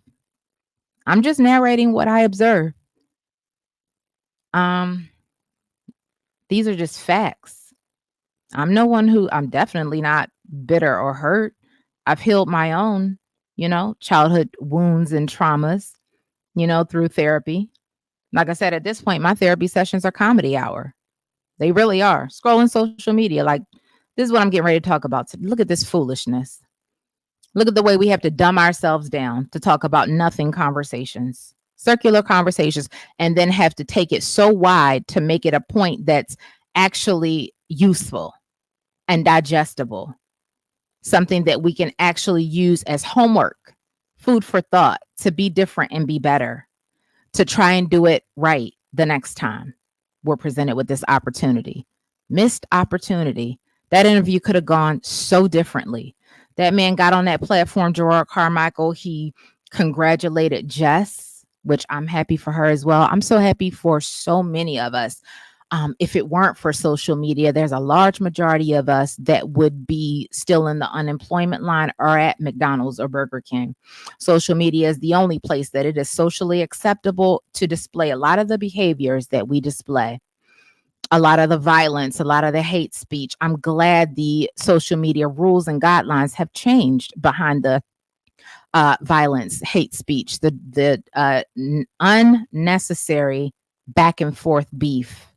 I'm just narrating what I observe. These are just facts. I'm definitely not bitter or hurt. I've healed my own, childhood wounds and traumas, through therapy. Like I said, at this point, my therapy sessions are comedy hour. They really are. Scrolling social media, like this is what I'm getting ready to talk about. Look at this foolishness. Look at the way we have to dumb ourselves down to talk about nothing conversations, circular conversations, and then have to take it so wide to make it a point that's actually useful and digestible, something that we can actually use as homework, food for thought, to be different and be better, to try and do it right the next time we're presented with this opportunity. Missed opportunity. That interview could have gone so differently. That man got on that platform, Jerrod Carmichael. He congratulated Jess, which I'm happy for her as well. I'm so happy for so many of us. If it weren't for social media, there's a large majority of us that would be still in the unemployment line or at McDonald's or Burger King. Social media is the only place that it is socially acceptable to display a lot of the behaviors that we display, a lot of the violence, a lot of the hate speech. I'm glad the social media rules and guidelines have changed behind the violence, hate speech, the unnecessary back and forth beef.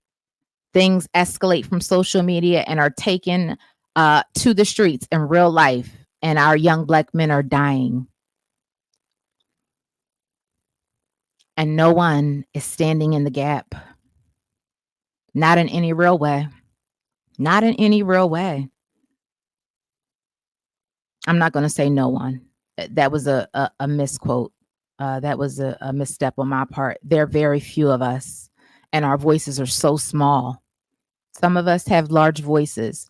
Things escalate from social media and are taken to the streets in real life, and our young Black men are dying. And no one is standing in the gap. Not in any real way. Not in any real way. I'm not going to say no one. That was a misquote. That was a misstep on my part. There are very few of us, and our voices are so small. Some of us have large voices.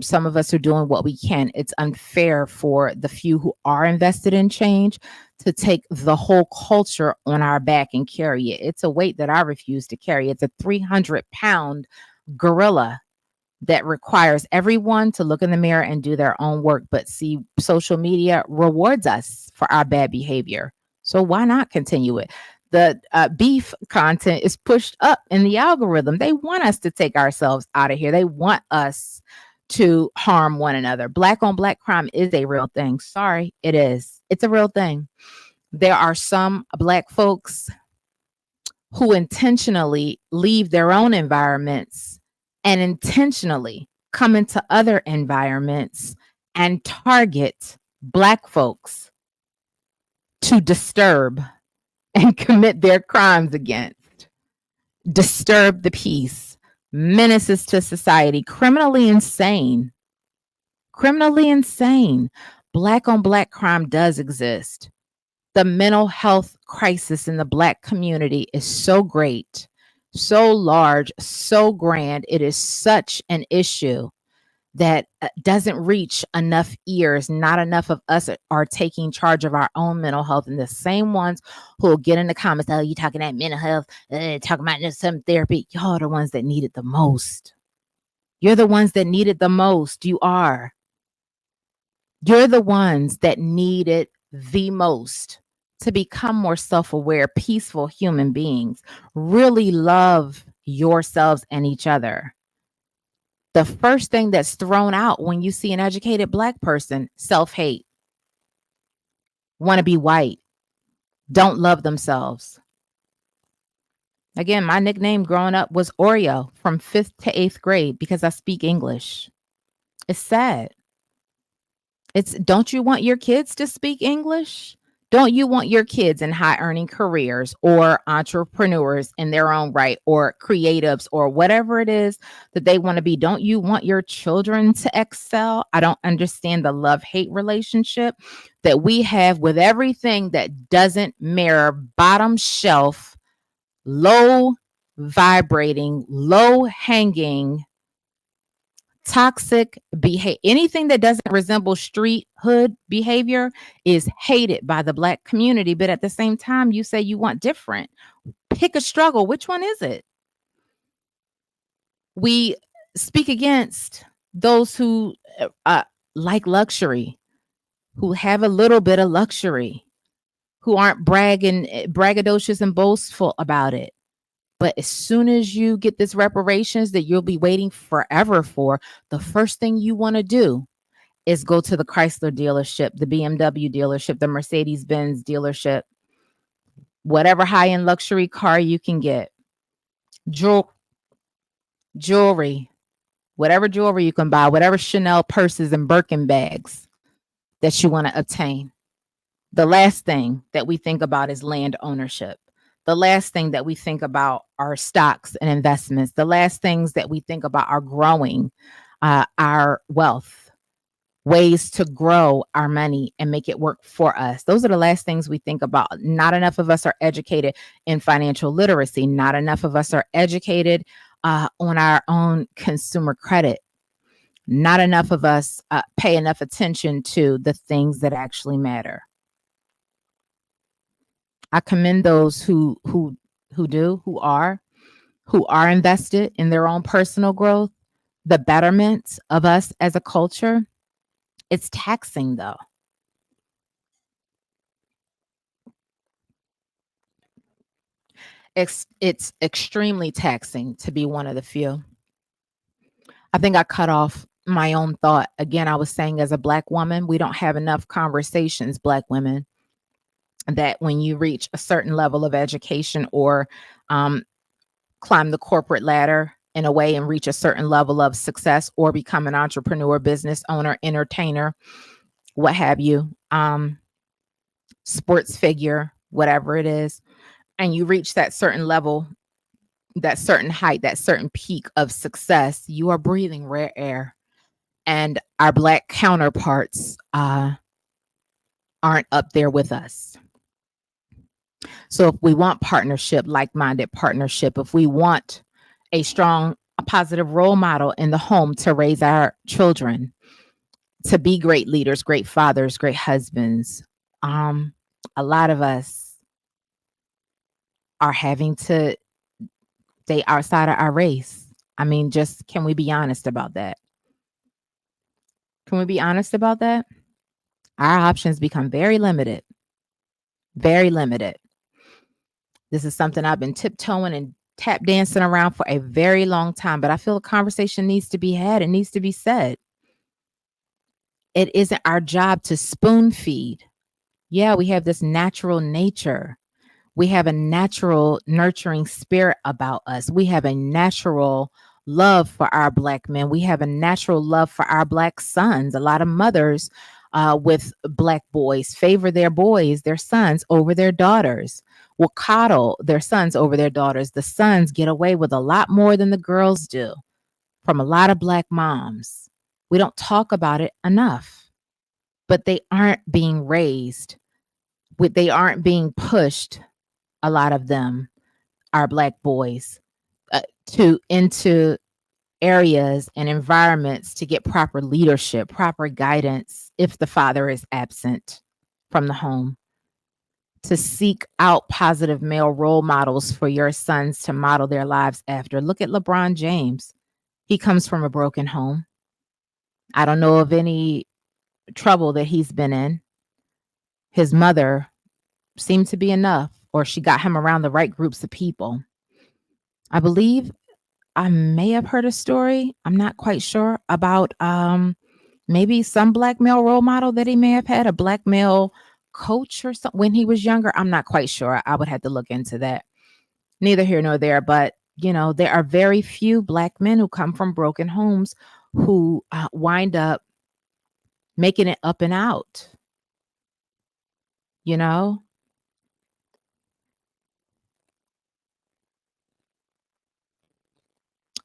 Some of us are doing what we can. It's unfair for the few who are invested in change to take the whole culture on our back and carry it. It's a weight that I refuse to carry. It's a 300-pound gorilla that requires everyone to look in the mirror and do their own work. But see, social media rewards us for our bad behavior. So why not continue it? The beef content is pushed up in the algorithm. They want us to take ourselves out of here. They want us to harm one another. Black on black crime is a real thing. Sorry, it is. It's a real thing. There are some Black folks who intentionally leave their own environments and intentionally come into other environments and target Black folks to disturb and commit their crimes against, disturb the peace, menaces to society, criminally insane. Criminally insane. Black on black crime does exist. The mental health crisis in the Black community is so great, so large, so grand. It is such an issue that doesn't reach enough ears. Not enough of us are taking charge of our own mental health. And the same ones who will get in the comments, oh, you talking about mental health, talking about some therapy. Y'all are the ones that need it the most. You're the ones that need it the most. You are. You're the ones that need it the most to become more self-aware, peaceful human beings. Really love yourselves and each other. The first thing that's thrown out when you see an educated Black person, self-hate, want to be white, don't love themselves. Again, my nickname growing up was Oreo from 5th to 8th grade because I speak English. It's sad. Don't you want your kids to speak English? Don't you want your kids in high earning careers or entrepreneurs in their own right, or creatives, or whatever it is that they want to be? Don't you want your children to excel? I don't understand the love hate relationship that we have with everything that doesn't mirror bottom shelf, low vibrating, low hanging, toxic behavior. Anything that doesn't resemble street hood behavior is hated by the Black community. But at the same time, you say you want different. Pick a struggle. Which one is it? We speak against those who like luxury, who have a little bit of luxury, who aren't braggadocious and boastful about it. But as soon as you get this reparations that you'll be waiting forever for, the first thing you want to do is go to the Chrysler dealership, the BMW dealership, the Mercedes-Benz dealership, whatever high-end luxury car you can get, jewelry, whatever jewelry you can buy, whatever Chanel purses and Birkin bags that you want to obtain. The last thing that we think about is land ownership. The last thing that we think about are stocks and investments. The last things that we think about are growing our wealth, ways to grow our money and make it work for us. Those are the last things we think about. Not enough of us are educated in financial literacy. Not enough of us are educated on our own consumer credit. Not enough of us pay enough attention to the things that actually matter. I commend those who are invested in their own personal growth, the betterment of us as a culture. It's taxing though. It's extremely taxing to be one of the few. I think I cut off my own thought. Again, I was saying, as a Black woman, we don't have enough conversations, Black women, that when you reach a certain level of education or climb the corporate ladder in a way and reach a certain level of success, or become an entrepreneur, business owner, entertainer, what have you, sports figure, whatever it is, and you reach that certain level, that certain height, that certain peak of success, you are breathing rare air. And our Black counterparts aren't up there with us. So if we want partnership, like-minded partnership, if we want a strong, a positive role model in the home to raise our children, to be great leaders, great fathers, great husbands, a lot of us are having to stay outside of our race. I mean, just can we be honest about that? Can we be honest about that? Our options become very limited. Very limited. This is something I've been tiptoeing and tap dancing around for a very long time, but I feel a conversation needs to be had. It needs to be said. It isn't our job to spoon feed. Yeah, we have this natural nature. We have a natural nurturing spirit about us. We have a natural love for our Black men. We have a natural love for our Black sons. A lot of mothers with Black boys favor their sons over their daughters, will coddle their sons over their daughters. The sons get away with a lot more than the girls do from a lot of Black moms. We don't talk about it enough, but they aren't being raised they aren't being pushed, a lot of them, our Black boys, into areas and environments to get proper leadership, proper guidance if the father is absent from the home, to seek out positive male role models for your sons to model their lives after. Look at LeBron James. He comes from a broken home. I don't know of any trouble that he's been in. His mother seemed to be enough, or she got him around the right groups of people. I believe I may have heard a story, I'm not quite sure, about maybe some Black male role model that he may have had, a Black male coach or something when he was younger. I'm not quite sure. I would have to look into that. Neither here nor there, but there are very few Black men who come from broken homes who wind up making it up and out. you know?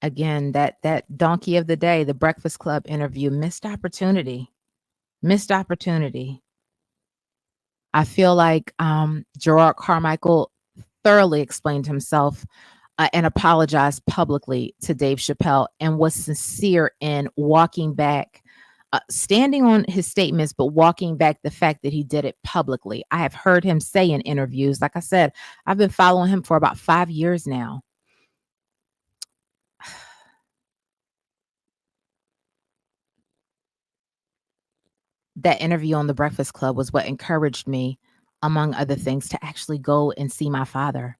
Again, that donkey of the day, the Breakfast Club interview, missed opportunity. Missed opportunity. I feel like Jerrod Carmichael thoroughly explained himself and apologized publicly to Dave Chappelle and was sincere in walking back, standing on his statements, but walking back the fact that he did it publicly. I have heard him say in interviews, like I said, I've been following him for about 5 years now. That interview on the Breakfast Club was what encouraged me, among other things, to actually go and see my father.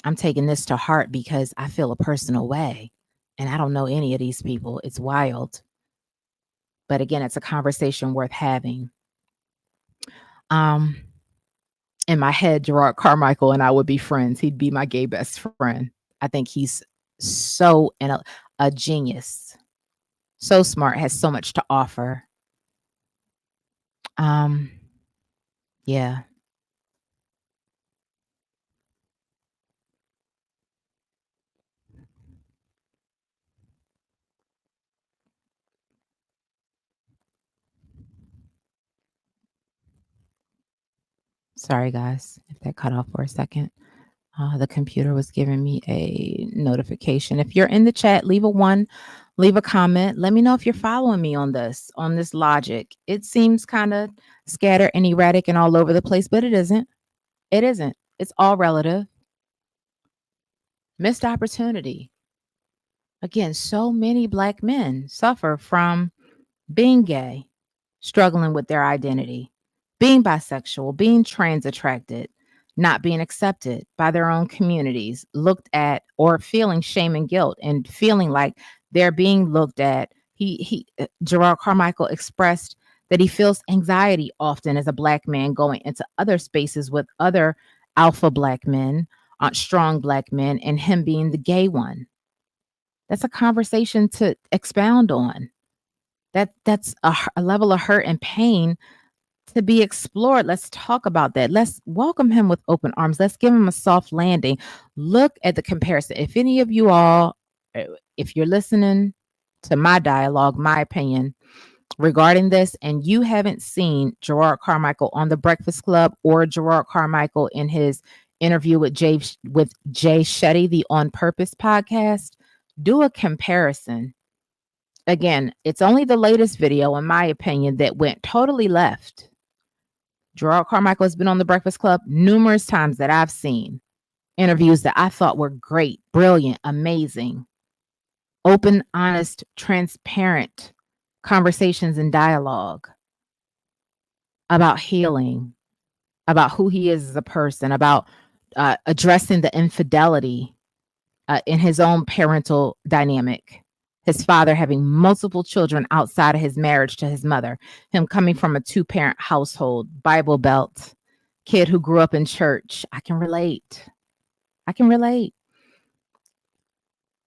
I'm taking this to heart because I feel a personal way. And I don't know any of these people. It's wild. But again, it's a conversation worth having. Um, in my head, Jerrod Carmichael and I would be friends. He'd be my gay best friend. I think he's so a genius, so smart, has so much to offer. Um, yeah. Sorry, guys, if that cut off for a second. The computer was giving me a notification. If you're in the chat, leave a one, leave a comment. Let me know if you're following me on this logic. It seems kind of scattered and erratic and all over the place, but it isn't. It isn't. It's all relative. Missed opportunity. Again, so many Black men suffer from being gay, struggling with their identity, being bisexual, being trans attracted, not being accepted by their own communities, looked at, or feeling shame and guilt and feeling like they're being looked at. Jerrod Carmichael expressed that he feels anxiety often as a Black man going into other spaces with other alpha Black men, strong Black men, and him being the gay one. That's a conversation to expound on. That's a level of hurt and pain to be explored. Let's talk about that. Let's welcome him with open arms. Let's give him a soft landing. Look at the comparison. If any of you all, if you're listening to my dialogue, my opinion regarding this, and you haven't seen Jerrod Carmichael on the Breakfast Club or Jerrod Carmichael in his interview with Jay Shetty, the On Purpose podcast, do a comparison. Again, it's only the latest video, in my opinion, that went totally left. Jerrod Carmichael has been on the Breakfast Club numerous times that I've seen interviews that I thought were great, brilliant, amazing, open, honest, transparent conversations and dialogue about healing, about who he is as a person, about addressing the infidelity in his own parental dynamic. His father having multiple children outside of his marriage to his mother, him coming from a two-parent household, Bible Belt, kid who grew up in church. I can relate. I can relate.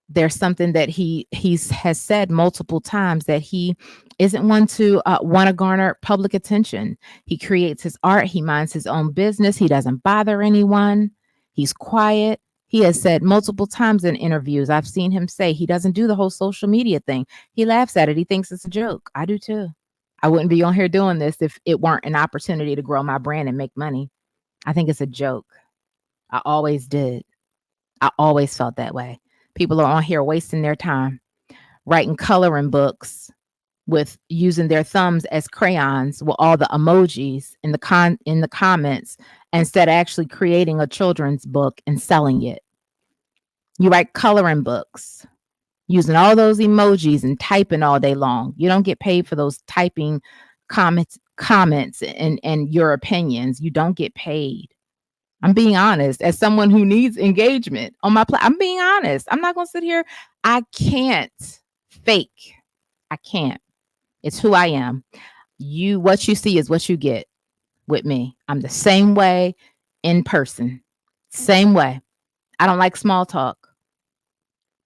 There's something that he has said multiple times, that he isn't one to want to garner public attention. He creates his art. He minds his own business. He doesn't bother anyone. He's quiet. He has said multiple times in interviews, I've seen him say he doesn't do the whole social media thing. He laughs at it. He thinks it's a joke. I do too. I wouldn't be on here doing this if it weren't an opportunity to grow my brand and make money. I think it's a joke. I always did. I always felt that way. People are on here wasting their time writing coloring books with using their thumbs as crayons with all the emojis in the comments, instead of actually creating a children's book and selling it. You write coloring books using all those emojis and typing all day long. You don't get paid for those typing comments and your opinions. You don't get paid. I'm being honest. As someone who needs engagement on my I'm being honest. I'm not going to sit here. I can't fake. I can't. It's who I am. What you see is what you get with me. I'm the same way in person. Same way. I don't like small talk.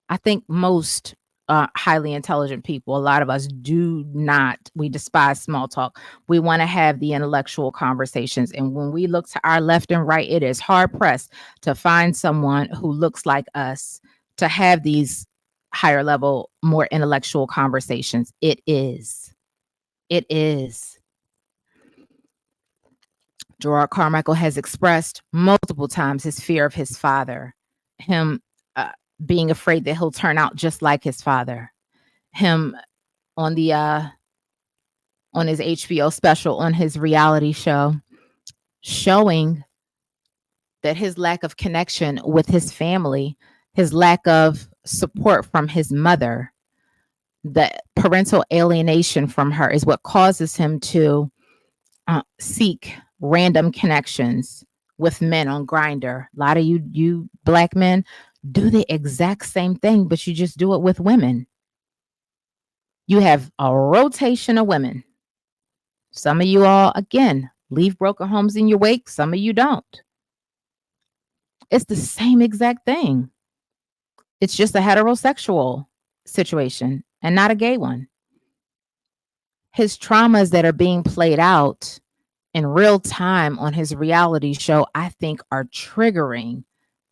I think most highly intelligent people, a lot of us do not, we despise small talk. We want to have the intellectual conversations. And when we look to our left and right, it is hard pressed to find someone who looks like us to have these higher level, more intellectual conversations. It is. It is. Jerrod Carmichael has expressed multiple times his fear of his father, him being afraid that he'll turn out just like his father, him on the on his HBO special, on his reality show, showing that his lack of connection with his family, his lack of support from his mother, the parental alienation from her is what causes him to seek random connections with men on Grindr. A lot of you black men do the exact same thing, but you just do it with women. You have a rotation of women. Some of you all, again, leave broken homes in your wake. Some of you don't. It's the same exact thing. It's just a heterosexual situation and not a gay one. His traumas that are being played out in real time on his reality show, I think, are triggering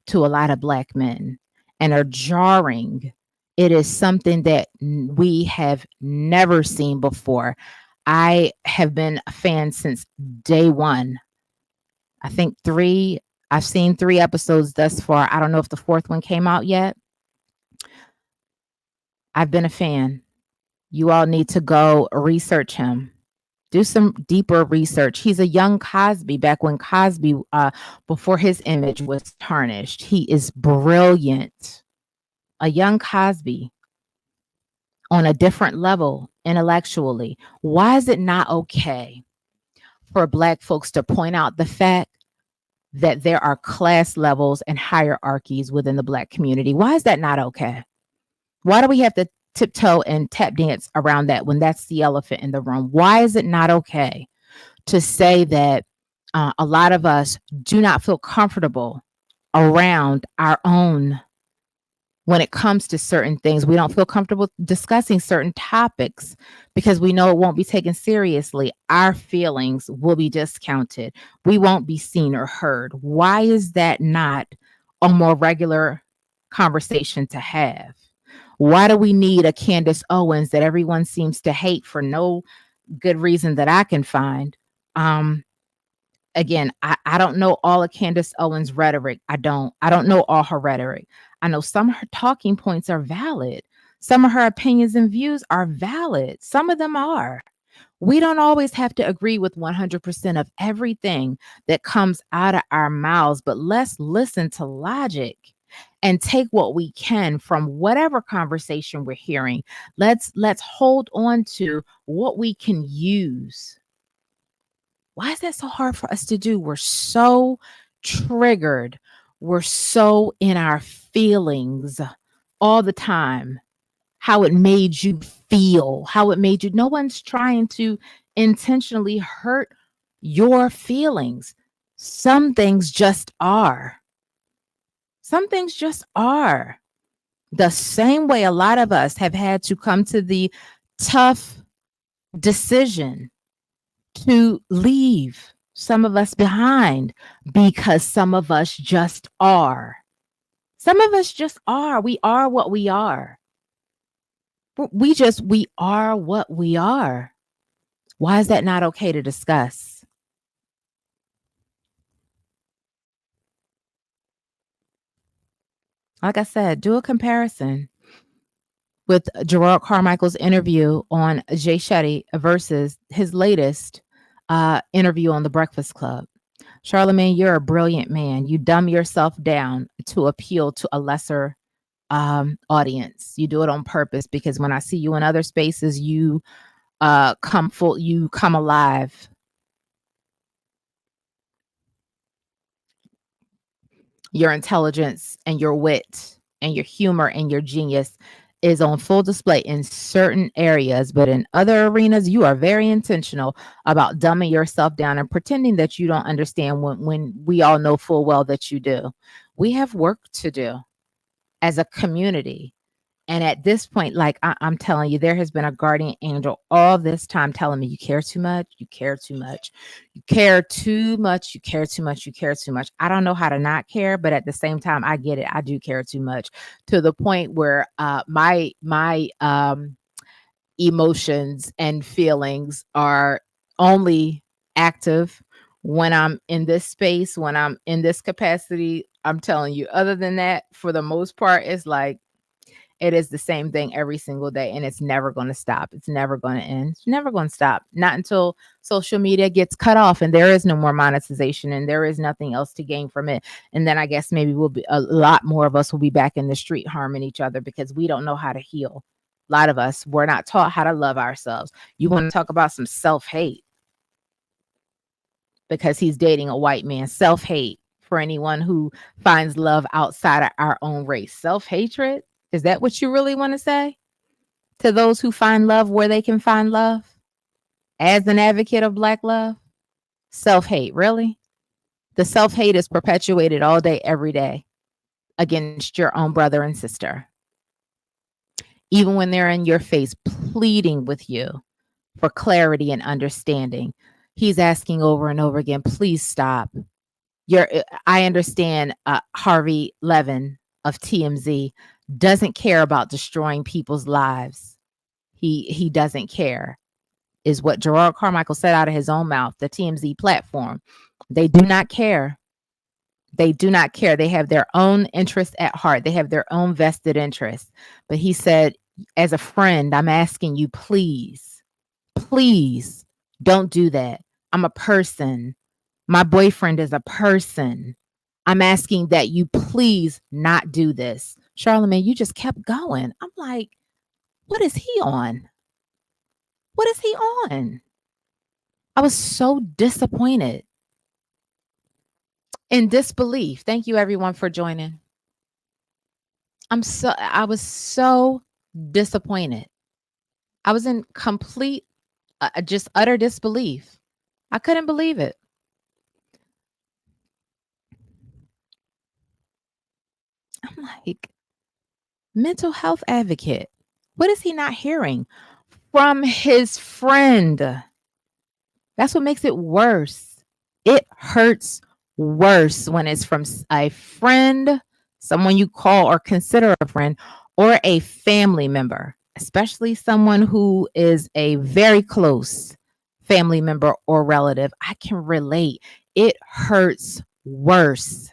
to a lot of black men and are jarring. It is something that we have never seen before. I have been a fan since day one. I think I've seen 3 episodes thus far. I don't know if the 4th one came out yet. I've been a fan. You all need to go research him. Do some deeper research. He's a young Cosby back when Cosby, before his image was tarnished. He is brilliant. A young Cosby on a different level intellectually. Why is it not okay for black folks to point out the fact that there are class levels and hierarchies within the black community? Why is that not okay? Why do we have to tiptoe and tap dance around that when that's the elephant in the room? Why is it not okay to say that a lot of us do not feel comfortable around our own when it comes to certain things? We don't feel comfortable discussing certain topics because we know it won't be taken seriously. Our feelings will be discounted. We won't be seen or heard. Why is that not a more regular conversation to have? Why do we need a Candace Owens that everyone seems to hate for no good reason that I can find? Again, I don't know all of Candace Owens' rhetoric. I don't know all her rhetoric. I know some of her talking points are valid. Some of her opinions and views are valid. Some of them are. We don't always have to agree with 100% of everything that comes out of our mouths, but let's listen to logic and take what we can from whatever conversation we're hearing. Let's hold on to what we can use. Why is that so hard for us to do? We're so triggered. We're so in our feelings all the time. How it made you feel, how it made you. No one's trying to intentionally hurt your feelings. Some things just are. Some things just are. The same way a lot of us have had to come to the tough decision to leave some of us behind because some of us just are. Some of us just are. We are what we are. We are what we are. Why is that not okay to discuss? Like I said, do a comparison with Jerrod Carmichael's interview on Jay Shetty versus his latest interview on The Breakfast Club. Charlamagne, you're a brilliant man. You dumb yourself down to appeal to a lesser audience. You do it on purpose because when I see you in other spaces, you come alive. Your intelligence and your wit and your humor and your genius is on full display in certain areas, but in other arenas, you are very intentional about dumbing yourself down and pretending that you don't understand when we all know full well that you do. We have work to do as a community. And at this point, like I'm telling you, there has been a guardian angel all this time telling me, you care too much, you care too much, you care too much, you care too much, you care too much. I don't know how to not care, but at the same time, I get it. I do care too much, to the point where my emotions and feelings are only active when I'm in this space, when I'm in this capacity. I'm telling you, other than that, for the most part, it's like it is the same thing every single day, and it's never going to stop. It's never going to end. It's never going to stop. Not until social media gets cut off and there is no more monetization and there is nothing else to gain from it. And then I guess maybe we'll be, a lot more of us will be back in the street harming each other because we don't know how to heal. A lot of us, we're not taught how to love ourselves. You want to talk about some self-hate because he's dating a white man. Self-hate for anyone who finds love outside of our own race. Self-hatred? Is that what you really want to say to those who find love where they can find love? As an advocate of Black love, self-hate, really? The self-hate is perpetuated all day, every day against your own brother and sister. Even when they're in your face pleading with you for clarity and understanding, he's asking over and over again, please stop. I understand Harvey Levin of TMZ doesn't care about destroying people's lives. He doesn't care, is what Jerrod Carmichael said out of his own mouth, the TMZ platform. They do not care. They do not care. They have their own interests at heart. They have their own vested interests. But he said, as a friend, I'm asking you, please, please don't do that. I'm a person. My boyfriend is a person. I'm asking that you please not do this. Charlamagne, you just kept going. I'm like, what is he on? What is he on? I was so disappointed, in disbelief. Thank you everyone for joining. I was so disappointed. I was in complete, just utter disbelief. I couldn't believe it. I'm like, mental health advocate. What is he not hearing from his friend? That's what makes it worse. It hurts worse when it's from a friend, someone you call or consider a friend, or a family member, especially someone who is a very close family member or relative. I can relate. It hurts worse.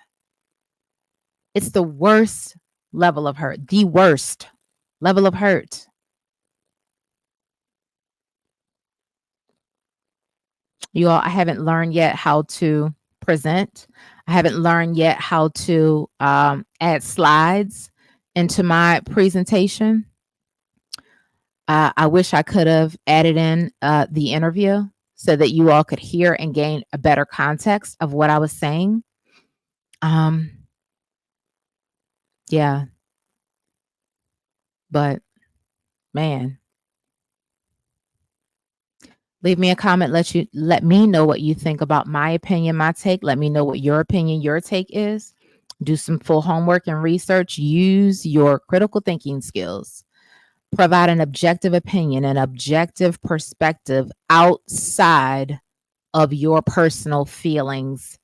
It's the worst level of hurt, the worst level of hurt. You all, I haven't learned yet how to present. I haven't learned yet how to add slides into my presentation. I wish I could have added in the interview so that you all could hear and gain a better context of what I was saying. Yeah. But man, leave me a comment. Let me know what you think about my opinion, my take. Let me know what your opinion, your take is. Do some full homework and research. Use your critical thinking skills. Provide an objective opinion, an objective perspective outside of your personal feelings.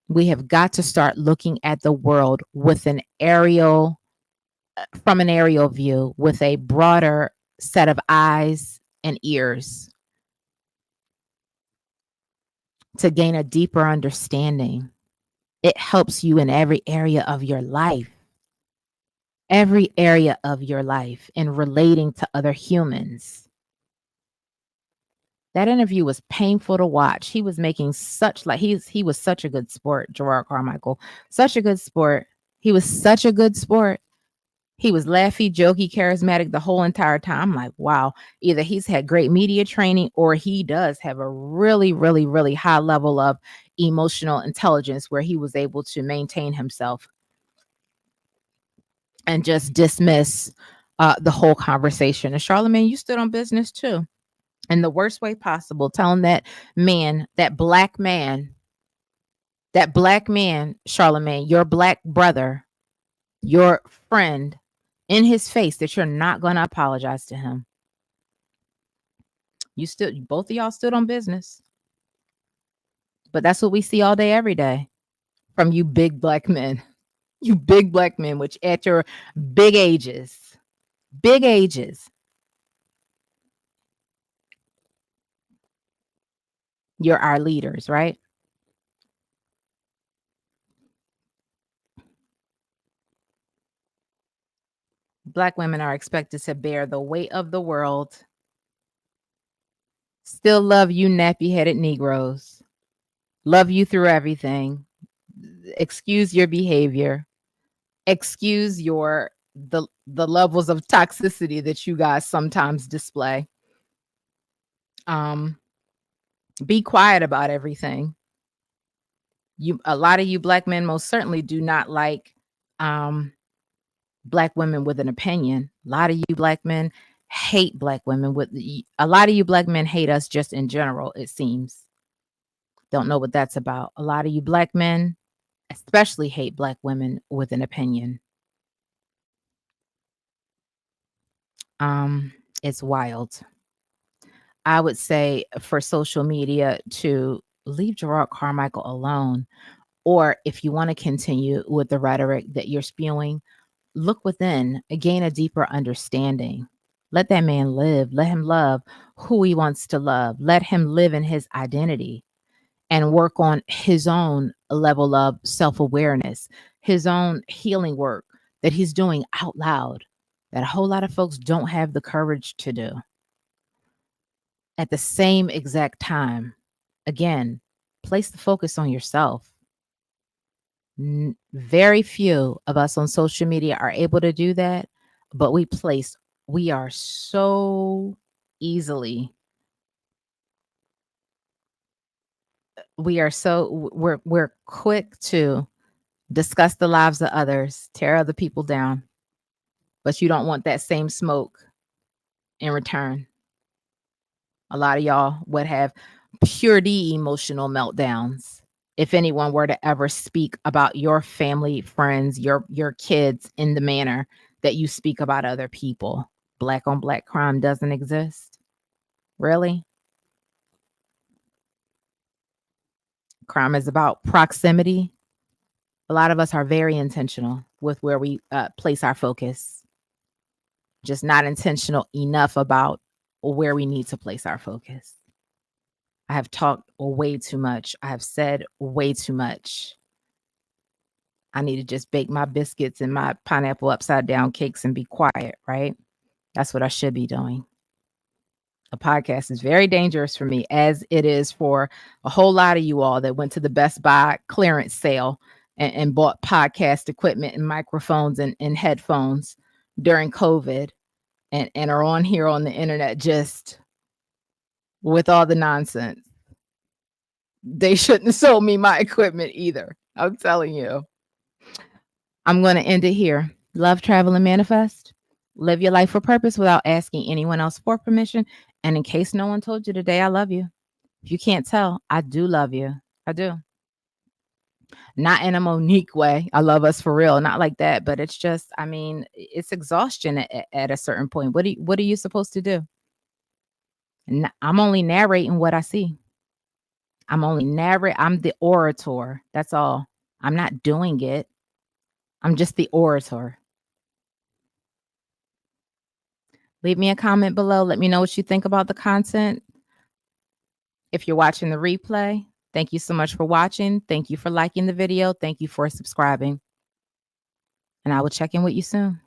We have got to start looking at the world with from an aerial view, with a broader set of eyes and ears, to gain a deeper understanding. It helps you in every area of your life. Every area of your life in relating to other humans. That interview was painful to watch. He was making he was such a good sport, Jerrod Carmichael. Such a good sport. He was such a good sport. He was laughy, jokey, charismatic the whole entire time. I'm like, wow, either he's had great media training or he does have a really, really, really high level of emotional intelligence where he was able to maintain himself and just dismiss the whole conversation. And Charlamagne, you stood on business too, in the worst way possible, telling that man, that black man, Charlamagne, your black brother, your friend, in his face that you're not going to apologize to him. Both of y'all stood on business. But that's what we see all day, every day from you big black men. You big black men, which at your big ages, you're our leaders, right? Black women are expected to bear the weight of the world. Still love you, nappy headed Negroes. Love you through everything. Excuse your behavior. Excuse the levels of toxicity that you guys sometimes display. Be quiet about everything. A lot of you black men most certainly do not like black women with an opinion. A lot of you black men hate black women a lot of you black men hate us just in general, it seems. Don't know what that's about. A lot of you black men especially hate black women with an opinion. It's wild. I would say for social media to leave Jerrod Carmichael alone, or if you want to continue with the rhetoric that you're spewing, look within, gain a deeper understanding. Let that man live. Let him love who he wants to love. Let him live in his identity and work on his own level of self-awareness, his own healing work that he's doing out loud that a whole lot of folks don't have the courage to do. At the same exact time, again, place the focus on yourself. Very few of us on social media are able to do that, but we are so easily, we're quick to discuss the lives of others, tear other people down, but you don't want that same smoke in return. A lot of y'all would have pure D emotional meltdowns if anyone were to ever speak about your family, friends, your kids in the manner that you speak about other people. Black on black crime doesn't exist. Really? Crime is about proximity. A lot of us are very intentional with where we place our focus, just not intentional enough about where we need to place our focus. I have talked way too much. I have said way too much. I need to just bake my biscuits and my pineapple upside down cakes and be quiet, right? That's what I should be doing. A podcast is very dangerous for me, as it is for a whole lot of you all that went to the Best Buy clearance sale and bought podcast equipment and microphones and headphones during COVID and are on here on the internet just with all the nonsense. They shouldn't have sold me my equipment either. I'm telling you. I'm going to end it here. Love, travel, and manifest. Live your life for purpose without asking anyone else for permission. And in case no one told you today, I love you. If you can't tell, I do love you. I do. Not in a Monique way. I love us for real. Not like that. But it's just, I mean, it's exhaustion at a certain point. What are you supposed to do? I'm only narrating what I see. I'm the orator. That's all. I'm not doing it. I'm just the orator. Leave me a comment below. Let me know what you think about the content. If you're watching the replay, thank you so much for watching. Thank you for liking the video. Thank you for subscribing. And I will check in with you soon.